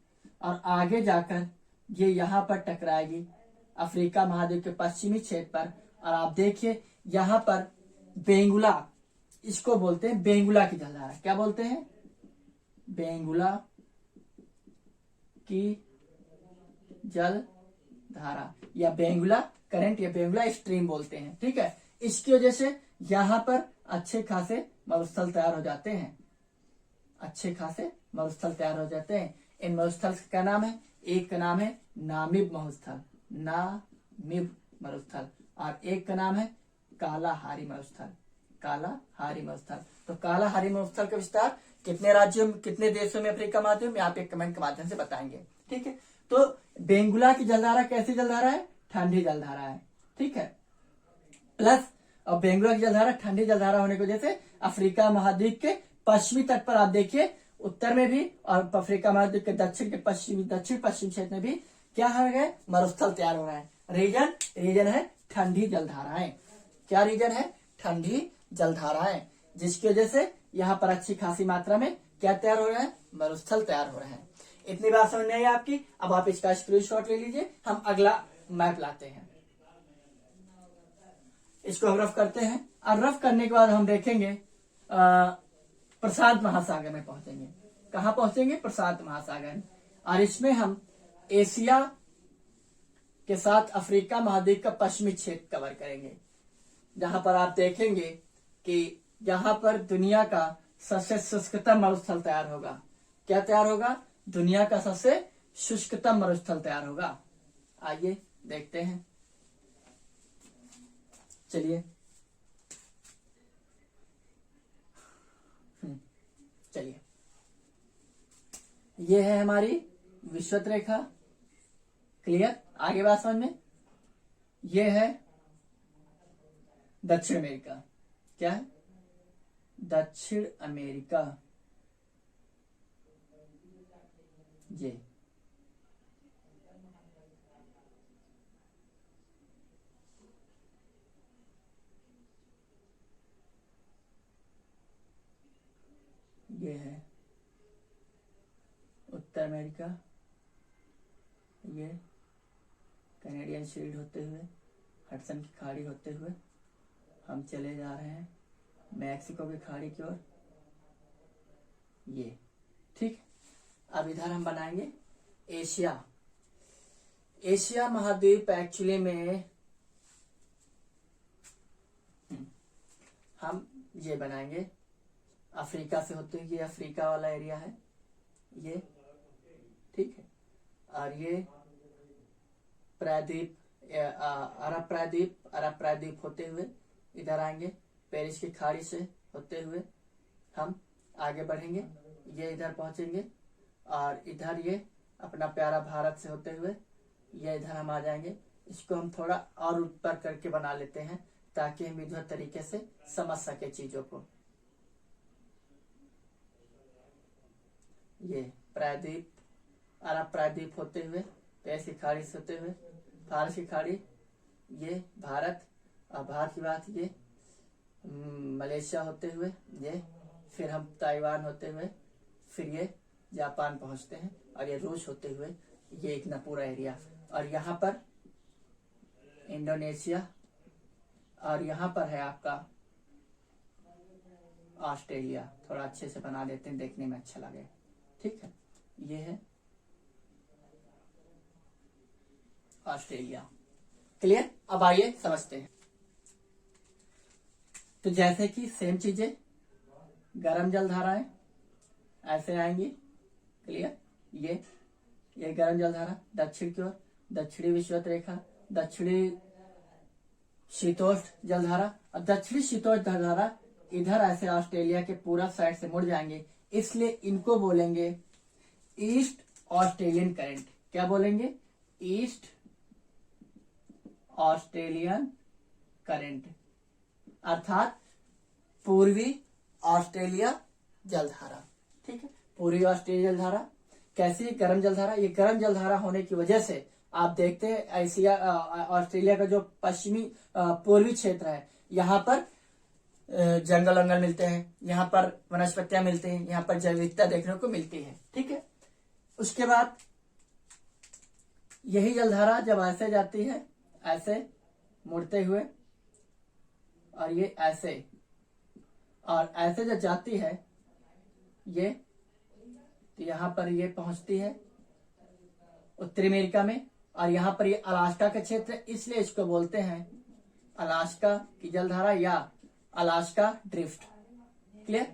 और आगे जाकर ये यहाँ पर टकराएगी अफ्रीका महाद्वीप के पश्चिमी क्षेत्र पर। और आप देखिए यहाँ पर बेंगुला, इसको बोलते हैं बेंगुला की जलधारा। क्या बोलते हैं? बेंगुला की जलधारा या बेंगुला करंट या बेंगुला स्ट्रीम बोलते हैं। ठीक है, इसकी वजह से यहाँ पर अच्छे खासे मरुस्थल तैयार हो जाते हैं, अच्छे खासे मरुस्थल तैयार हो जाते हैं। इन मरुस्थल का क्या नाम है? एक का नाम है नामिब मरुस्थल, नामिब मरुस्थल, और एक का नाम है कालाहारी मरुस्थल, कालाहारी मरुस्थल। तो कालाहारी मरुस्थल का विस्तार कितने राज्यों में, कितने देशों में अफ्रीका महाद्वीप में, आप एक कमेंट के माध्यम से बताएंगे। ठीक है, तो बेंगुला की जलधारा कैसी जलधारा है? ठंडी जलधारा है। ठीक है, प्लस और बेंगुला की जलधारा ठंडी जलधारा होने की वजह से अफ्रीका महाद्वीप के पश्चिमी तट पर आप देखिए, उत्तर में भी और अफ्रीका महाद्वीप के दक्षिण पश्चिम क्षेत्र में भी क्या हो रहा है? मरुस्थल तैयार हो रहा है। रीजन है ठंडी जलधाराएं। क्या रीजन है? ठंडी जलधाराएं, जिसकी वजह से यहाँ पर अच्छी खासी मात्रा में क्या तैयार हो रहा है? मरुस्थल तैयार हो रहे हैं। इतनी बात समझ में आई आपकी? अब आप इसका स्क्रीनशॉट ले लीजिए, हम अगला मैप लाते हैं। इसको हम रफ करते हैं और रफ करने के बाद हम देखेंगे प्रशांत महासागर में पहुंचेंगे। कहां पहुंचेंगे? प्रशांत महासागर। और इसमें हम एशिया के साथ अफ्रीका महाद्वीप का पश्चिमी क्षेत्र कवर करेंगे, जहां पर आप देखेंगे कि यहाँ पर दुनिया का सबसे शुष्कतम मरुस्थल तैयार होगा। क्या तैयार होगा? दुनिया का सबसे शुष्कतम मरुस्थल तैयार होगा। आइए देखते हैं, चलिए चलिए, ये है हमारी विषुवत रेखा। क्लियर? आगे बात समझ में? ये है दक्षिण अमेरिका। क्या है? दक्षिण अमेरिका। ये है उत्तर अमेरिका। ये कैनेडियन शील्ड होते हुए, हडसन की खाड़ी होते हुए हम चले जा रहे हैं मैक्सिको की खाड़ी की ओर। ये ठीक। अब इधर हम बनाएंगे एशिया। एशिया महाद्वीप एक्चुअली में हम ये बनाएंगे अफ्रीका से होते हुए, ये अफ्रीका वाला एरिया है ये। ठीक है, और ये प्रायद्वीप, अरब प्रायद्वीप होते हुए इधर आएंगे, पेरिस की खाड़ी से होते हुए हम आगे बढ़ेंगे, ये इधर पहुंचेंगे, और इधर ये अपना प्यारा भारत से होते हुए ये इधर हम आ जाएंगे। इसको हम थोड़ा और ऊपर करके बना लेते हैं ताकि हम इधर तरीके से समझ सके चीजों को। ये प्रायद्वीप, अरब प्रायद्वीप होते हुए, पेरिस की खाड़ी से होते हुए, फारस की खाड़ी, ये भारत, और भारत की बात ये मलेशिया होते हुए ये, फिर हम ताइवान होते हुए फिर ये जापान पहुंचते हैं, और ये रूस होते हुए ये इतना पूरा एरिया, और यहाँ पर इंडोनेशिया, और यहाँ पर है आपका ऑस्ट्रेलिया। थोड़ा अच्छे से बना देते हैं, देखने में अच्छा लगे। ठीक है, ये है ऑस्ट्रेलिया। क्लियर? अब आइए समझते हैं। तो जैसे कि सेम चीजें, गर्म जलधाराएं ऐसे आएंगी। क्लियर? ये गर्म जलधारा दक्षिण की ओर, दक्षिणी विषुवत रेखा, दक्षिणी शीतोष्ण जलधारा, और दक्षिणी शीतोष्ण जलधारा इधर ऐसे ऑस्ट्रेलिया के पूरा साइड से मुड़ जाएंगे, इसलिए इनको बोलेंगे ईस्ट ऑस्ट्रेलियन करंट। क्या बोलेंगे? ईस्ट ऑस्ट्रेलियन करंट, अर्थात पूर्वी ऑस्ट्रेलिया जलधारा। ठीक है, पूर्वी ऑस्ट्रेलिया जलधारा कैसी? गर्म जलधारा। ये गर्म जलधारा होने की वजह से आप देखते हैं एशिया, ऑस्ट्रेलिया का जो पश्चिमी पूर्वी क्षेत्र है, यहाँ पर जंगल वंगल मिलते हैं, यहाँ पर वनस्पतियां मिलते हैं, यहाँ पर जैव विविधता देखने को मिलती है। ठीक है, उसके बाद यही जलधारा जब ऐसे जाती है, ऐसे मुड़ते हुए, और ये ऐसे, और ऐसे जब जाती है ये, तो यहां पर ये पहुंचती है उत्तरी अमेरिका में, और यहां पर ये अलास्का का क्षेत्र है, इसलिए इसको बोलते हैं अलास्का की जलधारा या अलास्का ड्रिफ्ट। क्लियर।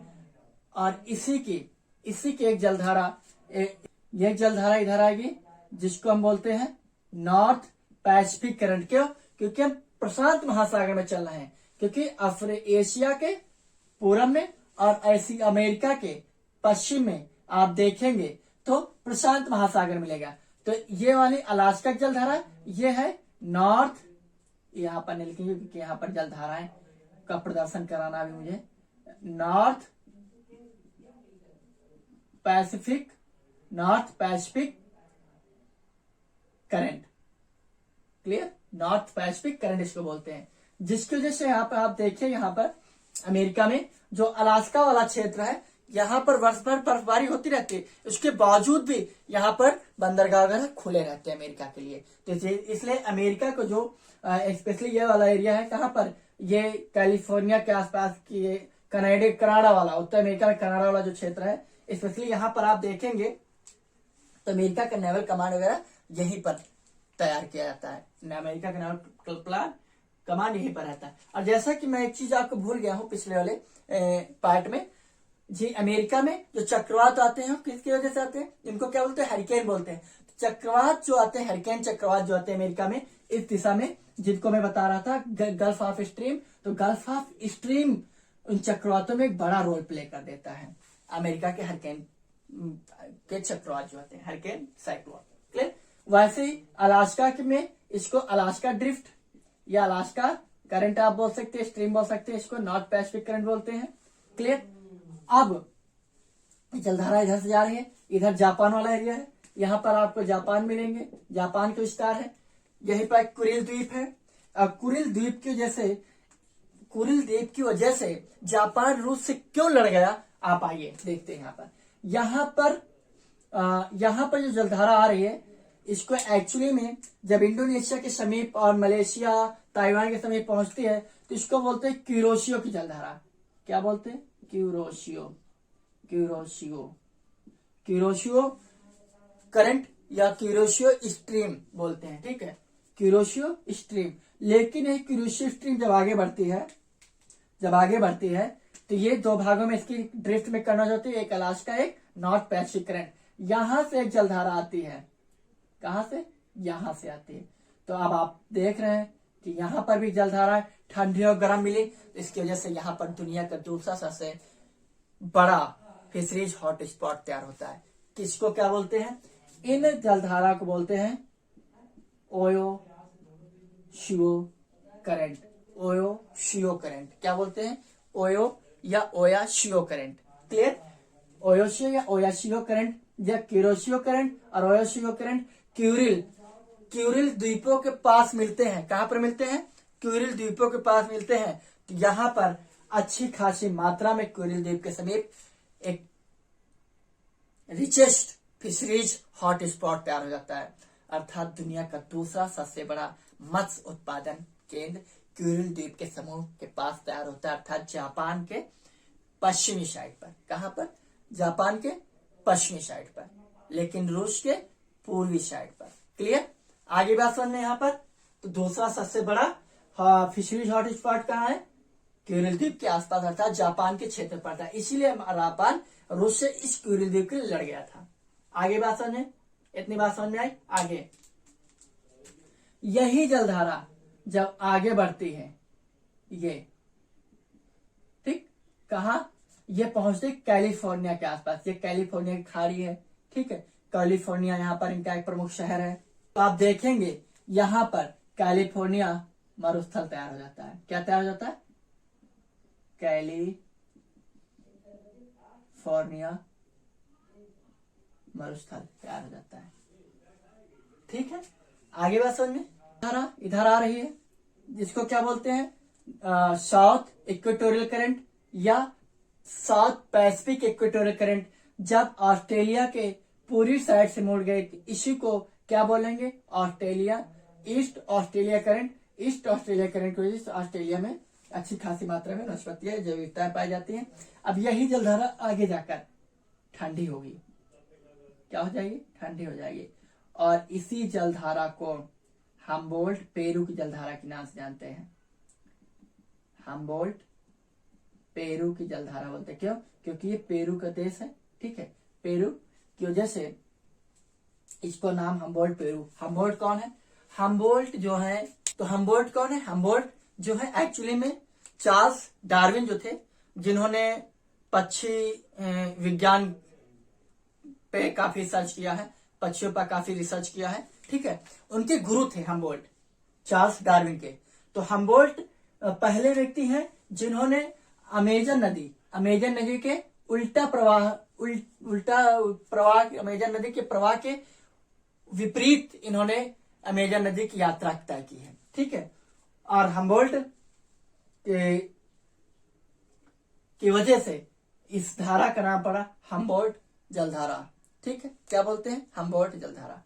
और इसी की एक जलधारा, एक जलधारा इधर आएगी जिसको हम बोलते हैं नॉर्थ पैसिफिक करंट। क्यों? क्योंकि हम प्रशांत महासागर में चल रहे हैं, क्योंकि एशिया के पूर्व में और अमेरिका के पश्चिम में आप देखेंगे तो प्रशांत महासागर मिलेगा। तो ये वाली अलास्का की जलधारा ये है नॉर्थ, यहां पर नहीं लिखेंगे क्योंकि यहां पर जलधाराएं का प्रदर्शन कराना भी मुझे, north Pacific current. Clear. North Pacific current इसको बोलते हैं, जिसकी वजह से यहाँ पर आप देखिए, यहाँ पर अमेरिका में जो अलास्का वाला क्षेत्र है, यहाँ पर वर्ष भर बर्फबारी होती रहती है, उसके बावजूद भी यहाँ पर बंदरगाह वगैरह खुले रहते हैं अमेरिका के लिए। तो इसलिए अमेरिका को जो स्पेशली ये वाला एरिया है, कहाँ पर, ये कैलिफोर्निया के आसपास की कनाडा वाला, उत्तर अमेरिका में कनाडा वाला जो क्षेत्र है, स्पेशली यहाँ पर आप देखेंगे तो अमेरिका का नेवल कमांड वगैरह यहीं पर तैयार किया जाता है। अमेरिका का नेवल प्लान कमांड यहीं पर रहता है। और जैसा कि मैं एक चीज आपको भूल गया हूं पिछले वाले पार्ट में जी, अमेरिका में जो चक्रवात आते हैं किसकी वजह से आते हैं, इनको क्या बोलते हैं, हरिकेन बोलते हैं। चक्रवात जो आते हैं, हरिकेन चक्रवात जो आते हैं अमेरिका में इस दिशा में, जिनको मैं बता रहा था गल्फ ऑफ स्ट्रीम, तो गल्फ ऑफ स्ट्रीम उन चक्रवातों में एक बड़ा रोल प्ले कर देता है। अमेरिका के हरिकेन के चक्रवात जो आते हैं, हरिकेन साइक्लोन। क्लियर। वैसे ही अलास्का में इसको अलास्का ड्रिफ्ट या अलास्का करंट आप बोल सकते हैं, स्ट्रीम बोल सकते हैं, इसको नॉर्थ पैसिफिक करंट बोलते हैं। क्लियर। अब जलधारा इधर से जा रही है, इधर जापान वाला एरिया है, यहां पर आपको जापान मिलेंगे, जापान के विस्तार है। यहीं पर कुरिल द्वीप है। अब कुरिल द्वीप की वजह से जापान रूस से क्यों लड़ गया, आप आइए देखते हैं। यहाँ पर जो जलधारा आ रही है, इसको एक्चुअली में जब इंडोनेशिया के समीप और मलेशिया ताइवान के समीप पहुंचती है तो इसको बोलते हैं क्यूरोशियो की जलधारा। क्या बोलते हैं? क्यूरोशियो करंट या क्यूरोशियो स्ट्रीम बोलते हैं। ठीक है, क्यूरोशियो स्ट्रीम। लेकिन ये क्यूरोशियो स्ट्रीम जब आगे बढ़ती है तो ये दो भागों में इसकी ड्रिफ्ट में कन्वर्ज होती है, एक अलास्का, एक नॉर्थ पैसिफिक करंट। यहां से एक जलधारा आती है, कहां से? यहां से आती है। तो अब आप देख रहे हैं कि यहां पर भी जलधारा ठंडी और गर्म मिली, इसकी वजह से यहां पर दुनिया का दूसरा सबसे बड़ा फिशरीज हॉट स्पॉट तैयार होता है। किसको क्या बोलते हैं? इन जलधारा को बोलते हैं ओयोशियो करंट। ओयोशियो करंट क्या बोलते हैं? Oyashio current. क्लियर। ओयोशियो या ओयाशियो करंट या क्यूरोशियो करंट और ओयोशियो करंट क्यूरिल द्वीपों के पास मिलते हैं। कहां पर मिलते हैं? क्यूरिल द्वीपों के पास मिलते हैं। तो यहां पर अच्छी खासी मात्रा में क्यूरिल द्वीप के समीप एक रिचेस्ट फिशरीज हॉट स्पॉट तैयार हो जाता है, अर्थात दुनिया का दूसरा सबसे बड़ा मत्स्य उत्पादन केंद्र क्यूरिल द्वीप के समूह के पास तैयार होता है, अर्थात जापान के पश्चिमी साइड पर। कहां पर? जापान के पश्चिमी साइड पर, लेकिन रूस के पूर्वी साइड पर। क्लियर। आगे बात समझ में। यहाँ पर तो दूसरा सबसे बड़ा फिशरीज हॉट स्पॉट कहाँ है? क्यूरिल द्वीप के आसपास, अर्थात जापान के क्षेत्र पर था। इसीलिए जापान रूस से इस क्यूरिल द्वीप के लिए लड़ गया था। आगे बात समझ में, इतनी बात समझ में आई। आगे यही जलधारा जब आगे बढ़ती है, ये ठीक कहा, ये पहुंचते कैलिफोर्निया के आसपास। ये कैलिफोर्निया की खाड़ी है। ठीक है, कैलिफोर्निया यहाँ पर इनका एक प्रमुख शहर है। तो आप देखेंगे यहाँ पर कैलिफोर्निया मरुस्थल तैयार हो जाता है। क्या तैयार हो जाता है? कैलिफोर्निया मरुस्थल तैयार हो जाता है। ठीक है, आगे बात समझ में। इधर आ रही है, जिसको क्या बोलते हैं? साउथ इक्वेटोरियल करंट या साउथ पैसिफिक इक्वेटोरियल करंट। जब ऑस्ट्रेलिया के पूर्वी साइड से मुड़ गए, इसी को क्या बोलेंगे, Australia. East Australia current, east Australia current की वजह से ऑस्ट्रेलिया में अच्छी खासी मात्रा में वनस्पतियां जैविकताएं पाई जाती हैं। अब यही जलधारा आगे जाकर ठंडी होगी, क्या हो जाएगी, ठंडी हो जाएगी। और इसी जलधारा को हम्बोल्ट पेरू की जलधारा के नाम से जानते हैं। हम्बोल्ट पेरू की जलधारा बोलते हैं, क्यों, क्योंकि ये पेरू का देश है, ठीक है, पेरू की वजह से इसको नाम हम्बोल्ट पेरू। हम्बोल्ट कौन है, हम्बोल्ट जो है, तो हम्बोल्ट कौन है, हम्बोल्ट जो है एक्चुअली में चार्ल्स डार्विन जो थे, जिन्होंने पक्षी विज्ञान पे काफी रिसर्च किया है, पक्षियों पर काफी रिसर्च किया है, ठीक है, उनके गुरु थे हम्बोल्ट, चार्ल्स डार्विन के। तो हम्बोल्ट पहले व्यक्ति हैं जिन्होंने अमेजन नदी के उल्टा प्रवाह अमेजन नदी के प्रवाह के विपरीत इन्होंने अमेजन नदी की यात्रा तय की है, ठीक है। और हम्बोल्ट की वजह से इस धारा का नाम पड़ा हम्बोल्ट जलधारा, ठीक है, क्या बोलते हैं, हम्बोल्ट जलधारा,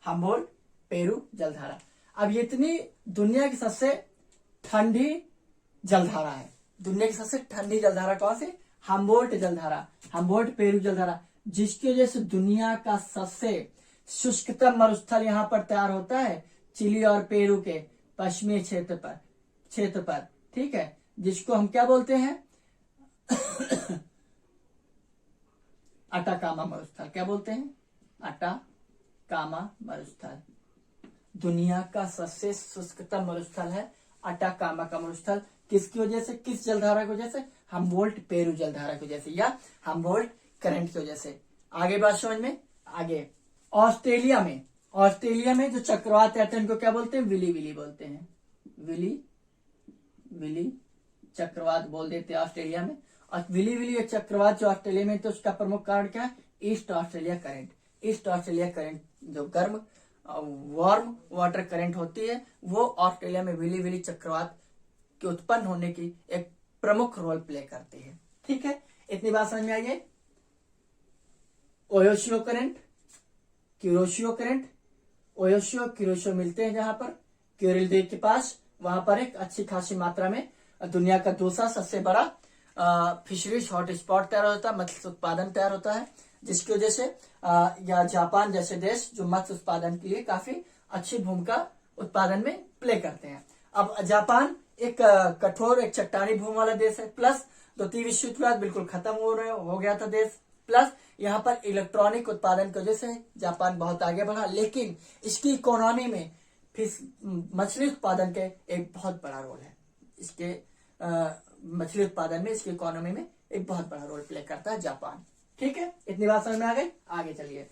हम्बोल्ट पेरू जलधारा। अब ये इतनी दुनिया की सबसे ठंडी जलधारा है, दुनिया की सबसे ठंडी जलधारा कौन सी, हम्बोल्ट जलधारा, हम्बोल्ट पेरू जलधारा, जिसकी वजह से दुनिया का सबसे शुष्कतम मरुस्थल यहाँ पर तैयार होता है, चिली और पेरू के पश्चिमी क्षेत्र पर, ठीक है, जिसको हम क्या बोलते हैं अटाकामा मरुस्थल, क्या बोलते हैं, अटाकामा मरुस्थल। दुनिया का सबसे शुष्कतम मरुस्थल है अटाकामा का मरुस्थल। किसकी वजह से, किस जलधारा की वजह से, हम्बोल्ट पेरू जलधारा की वजह से, या हम्बोल्ट करंट की वजह से। आगे बात समझ में, आगे ऑस्ट्रेलिया में जो चक्रवात आते हैं उनको क्या बोलते हैं, विली विली बोलते हैं, विली चक्रवात बोल देते हैं ऑस्ट्रेलिया में। और विली विली चक्रवात जो ऑस्ट्रेलिया में, तो उसका प्रमुख कारण क्या है, east Australia current. East Australia current जो गर्म वार्म वाटर करंट होती है, वो ऑस्ट्रेलिया में विली विली चक्रवात के उत्पन्न होने की एक प्रमुख रोल प्ले करती है, ठीक है। इतनी बात समझ में आई है। ओयोशियो करंट, क्यूरोशियो करंट, ओयोशियो क्यूरोशियो मिलते हैं जहां पर क्यूरिल द्वीप के पास, वहां पर एक अच्छी खासी मात्रा में दुनिया का दूसरा सबसे बड़ा फिशरीज हॉटस्पॉट तैयार होता है, मत्स्य उत्पादन तैयार होता है, जिसकी वजह से या जापान जैसे देश जो मत्स्य उत्पादन के लिए काफी अच्छी भूमिका उत्पादन में प्ले करते हैं। अब जापान एक कठोर, एक चट्टानी भूमि वाला देश है, प्लस द्वितीय विश्व युद्ध के बाद बिल्कुल खत्म हो गया था देश, प्लस यहाँ पर इलेक्ट्रॉनिक उत्पादन की वजह से जापान बहुत आगे बढ़ा, लेकिन इसकी इकोनॉमी में फिश मछली उत्पादन के एक बहुत बड़ा रोल है, इसके मछली उत्पादन में, इसकी इकोनॉमी में एक बहुत बड़ा रोल प्ले करता है जापान, ठीक है। इतनी बात समझ में आ गई, आगे चलिए।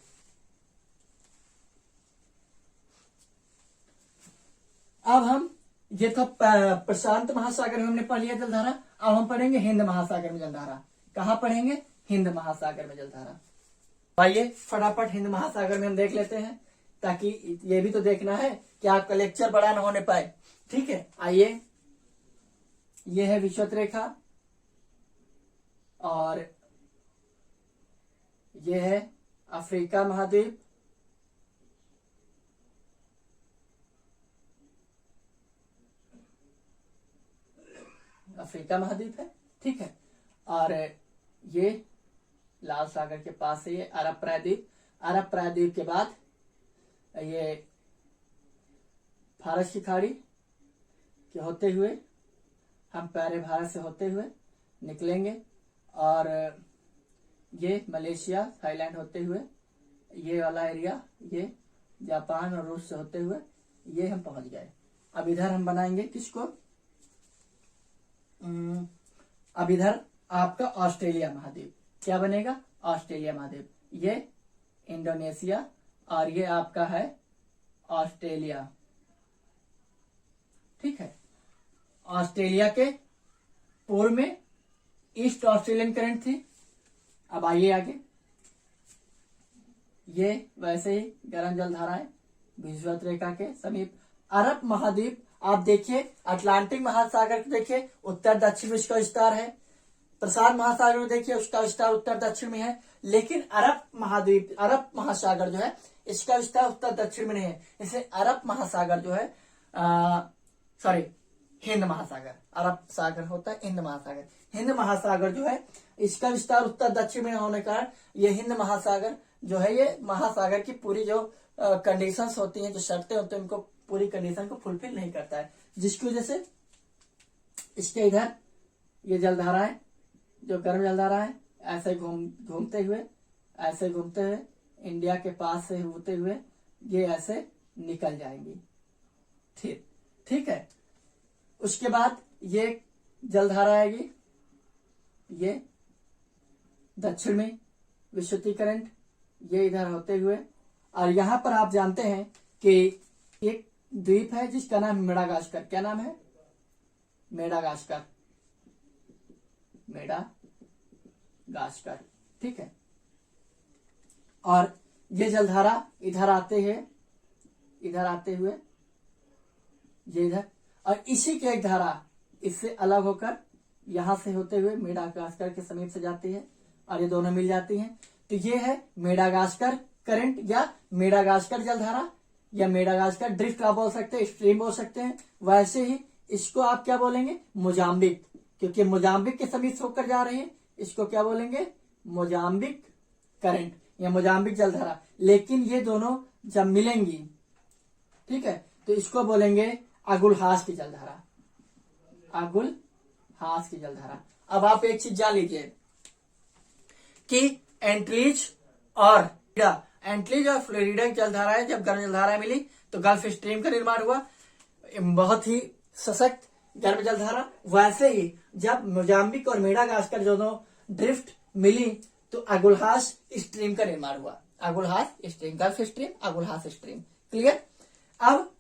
अब हम, ये तो प्रशांत महासागर में हमने पढ़ लिया जलधारा, अब हम पढ़ेंगे हिंद महासागर में जलधारा। कहाँ पढ़ेंगे, हिंद महासागर में जलधारा। आइए फटाफट हिंद महासागर में हम देख लेते हैं, ताकि ये भी तो देखना है कि आपका लेक्चर बड़ा ना होने पाए, ठीक है। आइए, ये है विषुवत रेखा और ये है अफ्रीका महाद्वीप, अफ्रीका महाद्वीप है, ठीक है। और ये लाल सागर के पास है ये अरब प्रायद्वीप, अरब प्रायद्वीप के बाद ये फारस की खाड़ी के होते हुए हम प्यारे भारत से होते हुए निकलेंगे, और ये मलेशिया थाईलैंड होते हुए, ये वाला एरिया ये जापान और रूस से होते हुए ये हम पहुंच गए। अब इधर हम बनाएंगे किसको, अब इधर आपका ऑस्ट्रेलिया महाद्वीप, क्या बनेगा, ऑस्ट्रेलिया महाद्वीप, ये इंडोनेशिया और ये आपका है ऑस्ट्रेलिया, ठीक है। ऑस्ट्रेलिया के पूर्व में ईस्ट ऑस्ट्रेलियन करंट थी। अब आइए आगे, ये वैसे ही गर्म जलधारा है विषुवत रेखा के समीप। अरब महाद्वीप आप देखिए, अटलांटिक महासागर देखिए उत्तर दक्षिण में उसका विस्तार है, प्रशांत महासागर देखिए उसका विस्तार उत्तर दक्षिण में है, लेकिन अरब महाद्वीप, अरब महासागर जो है इसका विस्तार उत्तर दक्षिण में नहीं है। इसे अरब महासागर जो है हिंद महासागर, अरब सागर होता है हिंद महासागर, हिंद महासागर जो है इसका विस्तार उत्तर दक्षिण में होने का कारण ये हिंद महासागर जो है ये महासागर की पूरी जो कंडीशंस होती हैं, जो शर्तें होती हैं, उनको पूरी कंडीशन को फुलफिल नहीं करता है, जिसकी वजह से इसके इधर ये जलधारा है जो गर्म जलधारा है ऐसे घूमते हुए इंडिया के पास से होते हुए ये ऐसे निकल जाएंगी। ठीक है। उसके बाद ये जलधारा आएगी, ये दक्षिण में विषुवतीय करंट ये इधर होते हुए, और यहां पर आप जानते हैं कि एक द्वीप है जिसका नाम मेडागास्कर। क्या नाम है? मेडागास्कर। ठीक है। और ये जलधारा इधर आते हुए ये इधर, और इसी की एक धारा इससे अलग होकर यहां से होते हुए मेडागास्कर के समीप से जाती है और ये दोनों मिल जाती हैं। तो ये है मेडागास्कर करंट या मेडागास्कर जलधारा या मेडागास्कर ड्रिफ्ट आप बोल सकते हैं, स्ट्रीम बोल सकते हैं। वैसे ही इसको आप क्या बोलेंगे? मोजाम्बिक, क्योंकि मोजाम्बिक के समीप से होकर जा रही है, इसको क्या बोलेंगे? मोजाम्बिक करंट या मोजाम्बिक जलधारा। लेकिन ये दोनों जब मिलेंगी, ठीक है, तो इसको बोलेंगे अगुलहास की जलधारा, अगुलहास की जलधारा। अब आप एक चीज जान लीजिए कि एंटीज और फ्लोरिडा की जलधारा है, जब गर्म जलधारा मिली तो गल्फ स्ट्रीम का निर्माण हुआ, बहुत ही सशक्त गर्म जलधारा। वैसे ही जब मोजाम्बिक और मेडागास्कर दोनों ड्रिफ्ट मिली तो अगुलहास स्ट्रीम का निर्माण हुआ, Agulhas stream, gulf stream, Agulhas stream. Clear? अब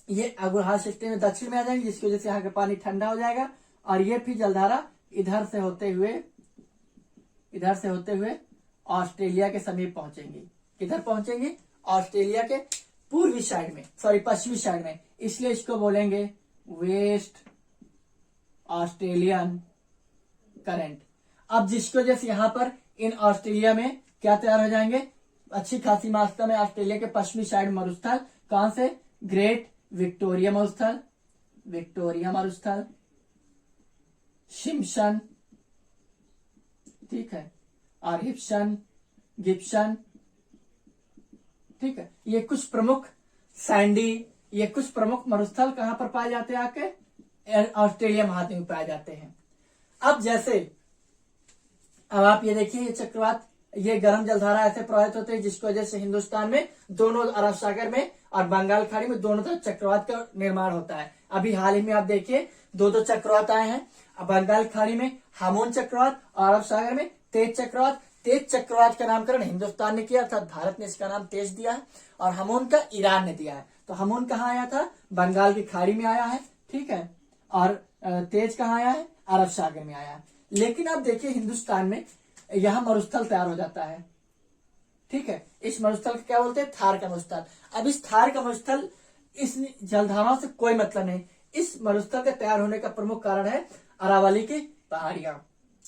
ये अगुलहास स्ट्रीम में दक्षिण में आ जाएंगे, जिसकी वजह से यहाँ का पानी ठंडा हो जाएगा, और ये फिर जलधारा इधर से होते हुए ऑस्ट्रेलिया के समीप पहुंचेंगी। किधर पहुंचेंगी? ऑस्ट्रेलिया के पूर्वी साइड में, पश्चिमी साइड में, इसलिए इसको बोलेंगे वेस्ट ऑस्ट्रेलियन करंट। अब जिसकी वजह से यहाँ पर इन ऑस्ट्रेलिया में क्या तैयार हो जाएंगे? अच्छी खासी मात्रा में ऑस्ट्रेलिया के पश्चिमी साइड मरुस्थल, कहां से? ग्रेट विक्टोरिया मरुस्थल, सिम्पसन, ठीक है, और गिब्सन, ठीक है। ये कुछ प्रमुख ये कुछ प्रमुख मरुस्थल कहां पर पाए जाते हैं? आके ऑस्ट्रेलिया महाद्वीप में पाए जाते हैं। अब आप ये देखिए, ये चक्रवात, ये गर्म जलधारा ऐसे प्रभावित होते हैं जिसकी वजह से हिंदुस्तान में दोनों अरब सागर में और बंगाल खाड़ी में दोनों तरफ चक्रवात का निर्माण होता है। अभी हाल ही में आप देखिए दो चक्रवात आए हैं, बंगाल खाड़ी में हामून चक्रवात और अरब सागर में तेज चक्रवात। तेज चक्रवात का नामकरण हिंदुस्तान ने किया, अर्थात भारत ने इसका नाम तेज दिया है, और हामून का ईरान ने दिया है। तो हामून कहाँ आया था? बंगाल की खाड़ी में आया है, ठीक है, और तेज कहाँ आया है? अरब सागर में आया है। लेकिन आप देखिए हिंदुस्तान में यहाँ मरुस्थल तैयार हो जाता है, ठीक है। इस मरुस्थल को क्या बोलते हैं? थार का मरुस्थल। अब इस थार का मरुस्थल इस जलधाराओं से कोई मतलब नहीं। इस मरुस्थल के तैयार होने का प्रमुख कारण है अरावली की पहाड़ियां,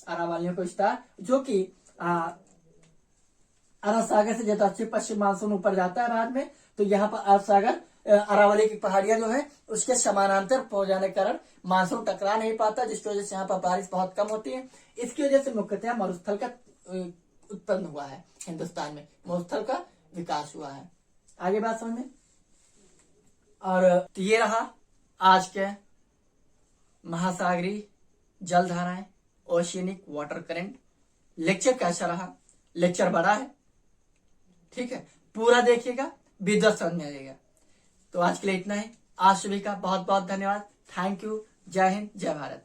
अरावलियों को विस्तार, जो कि अरब सागर से जब दक्षिण पश्चिम मानसून ऊपर जाता है बाद में, तो यहाँ पर अरब सागर अरावली की पहाड़ियां जो है उसके समानांतर पहुंच जाने के कारण मानसून टकरा नहीं पाता, जिसकी वजह से यहाँ पर बारिश बहुत कम होती है। इसकी वजह से मुख्यतः मरुस्थल का उत्पन्न हुआ है, हिंदुस्तान में मरुस्थल का विकास हुआ है। आगे बात समझ में? और तो ये रहा आज के महासागरीय जलधाराएं, ओशियनिक वाटर करंट। लेक्चर कैसा रहा? लेक्चर बड़ा है, ठीक है, पूरा देखिएगा, विद्वत समझ में आएगा। तो आज के लिए इतना ही। आज सभी का बहुत बहुत धन्यवाद। Thank you. जय हिंद, जय भारत।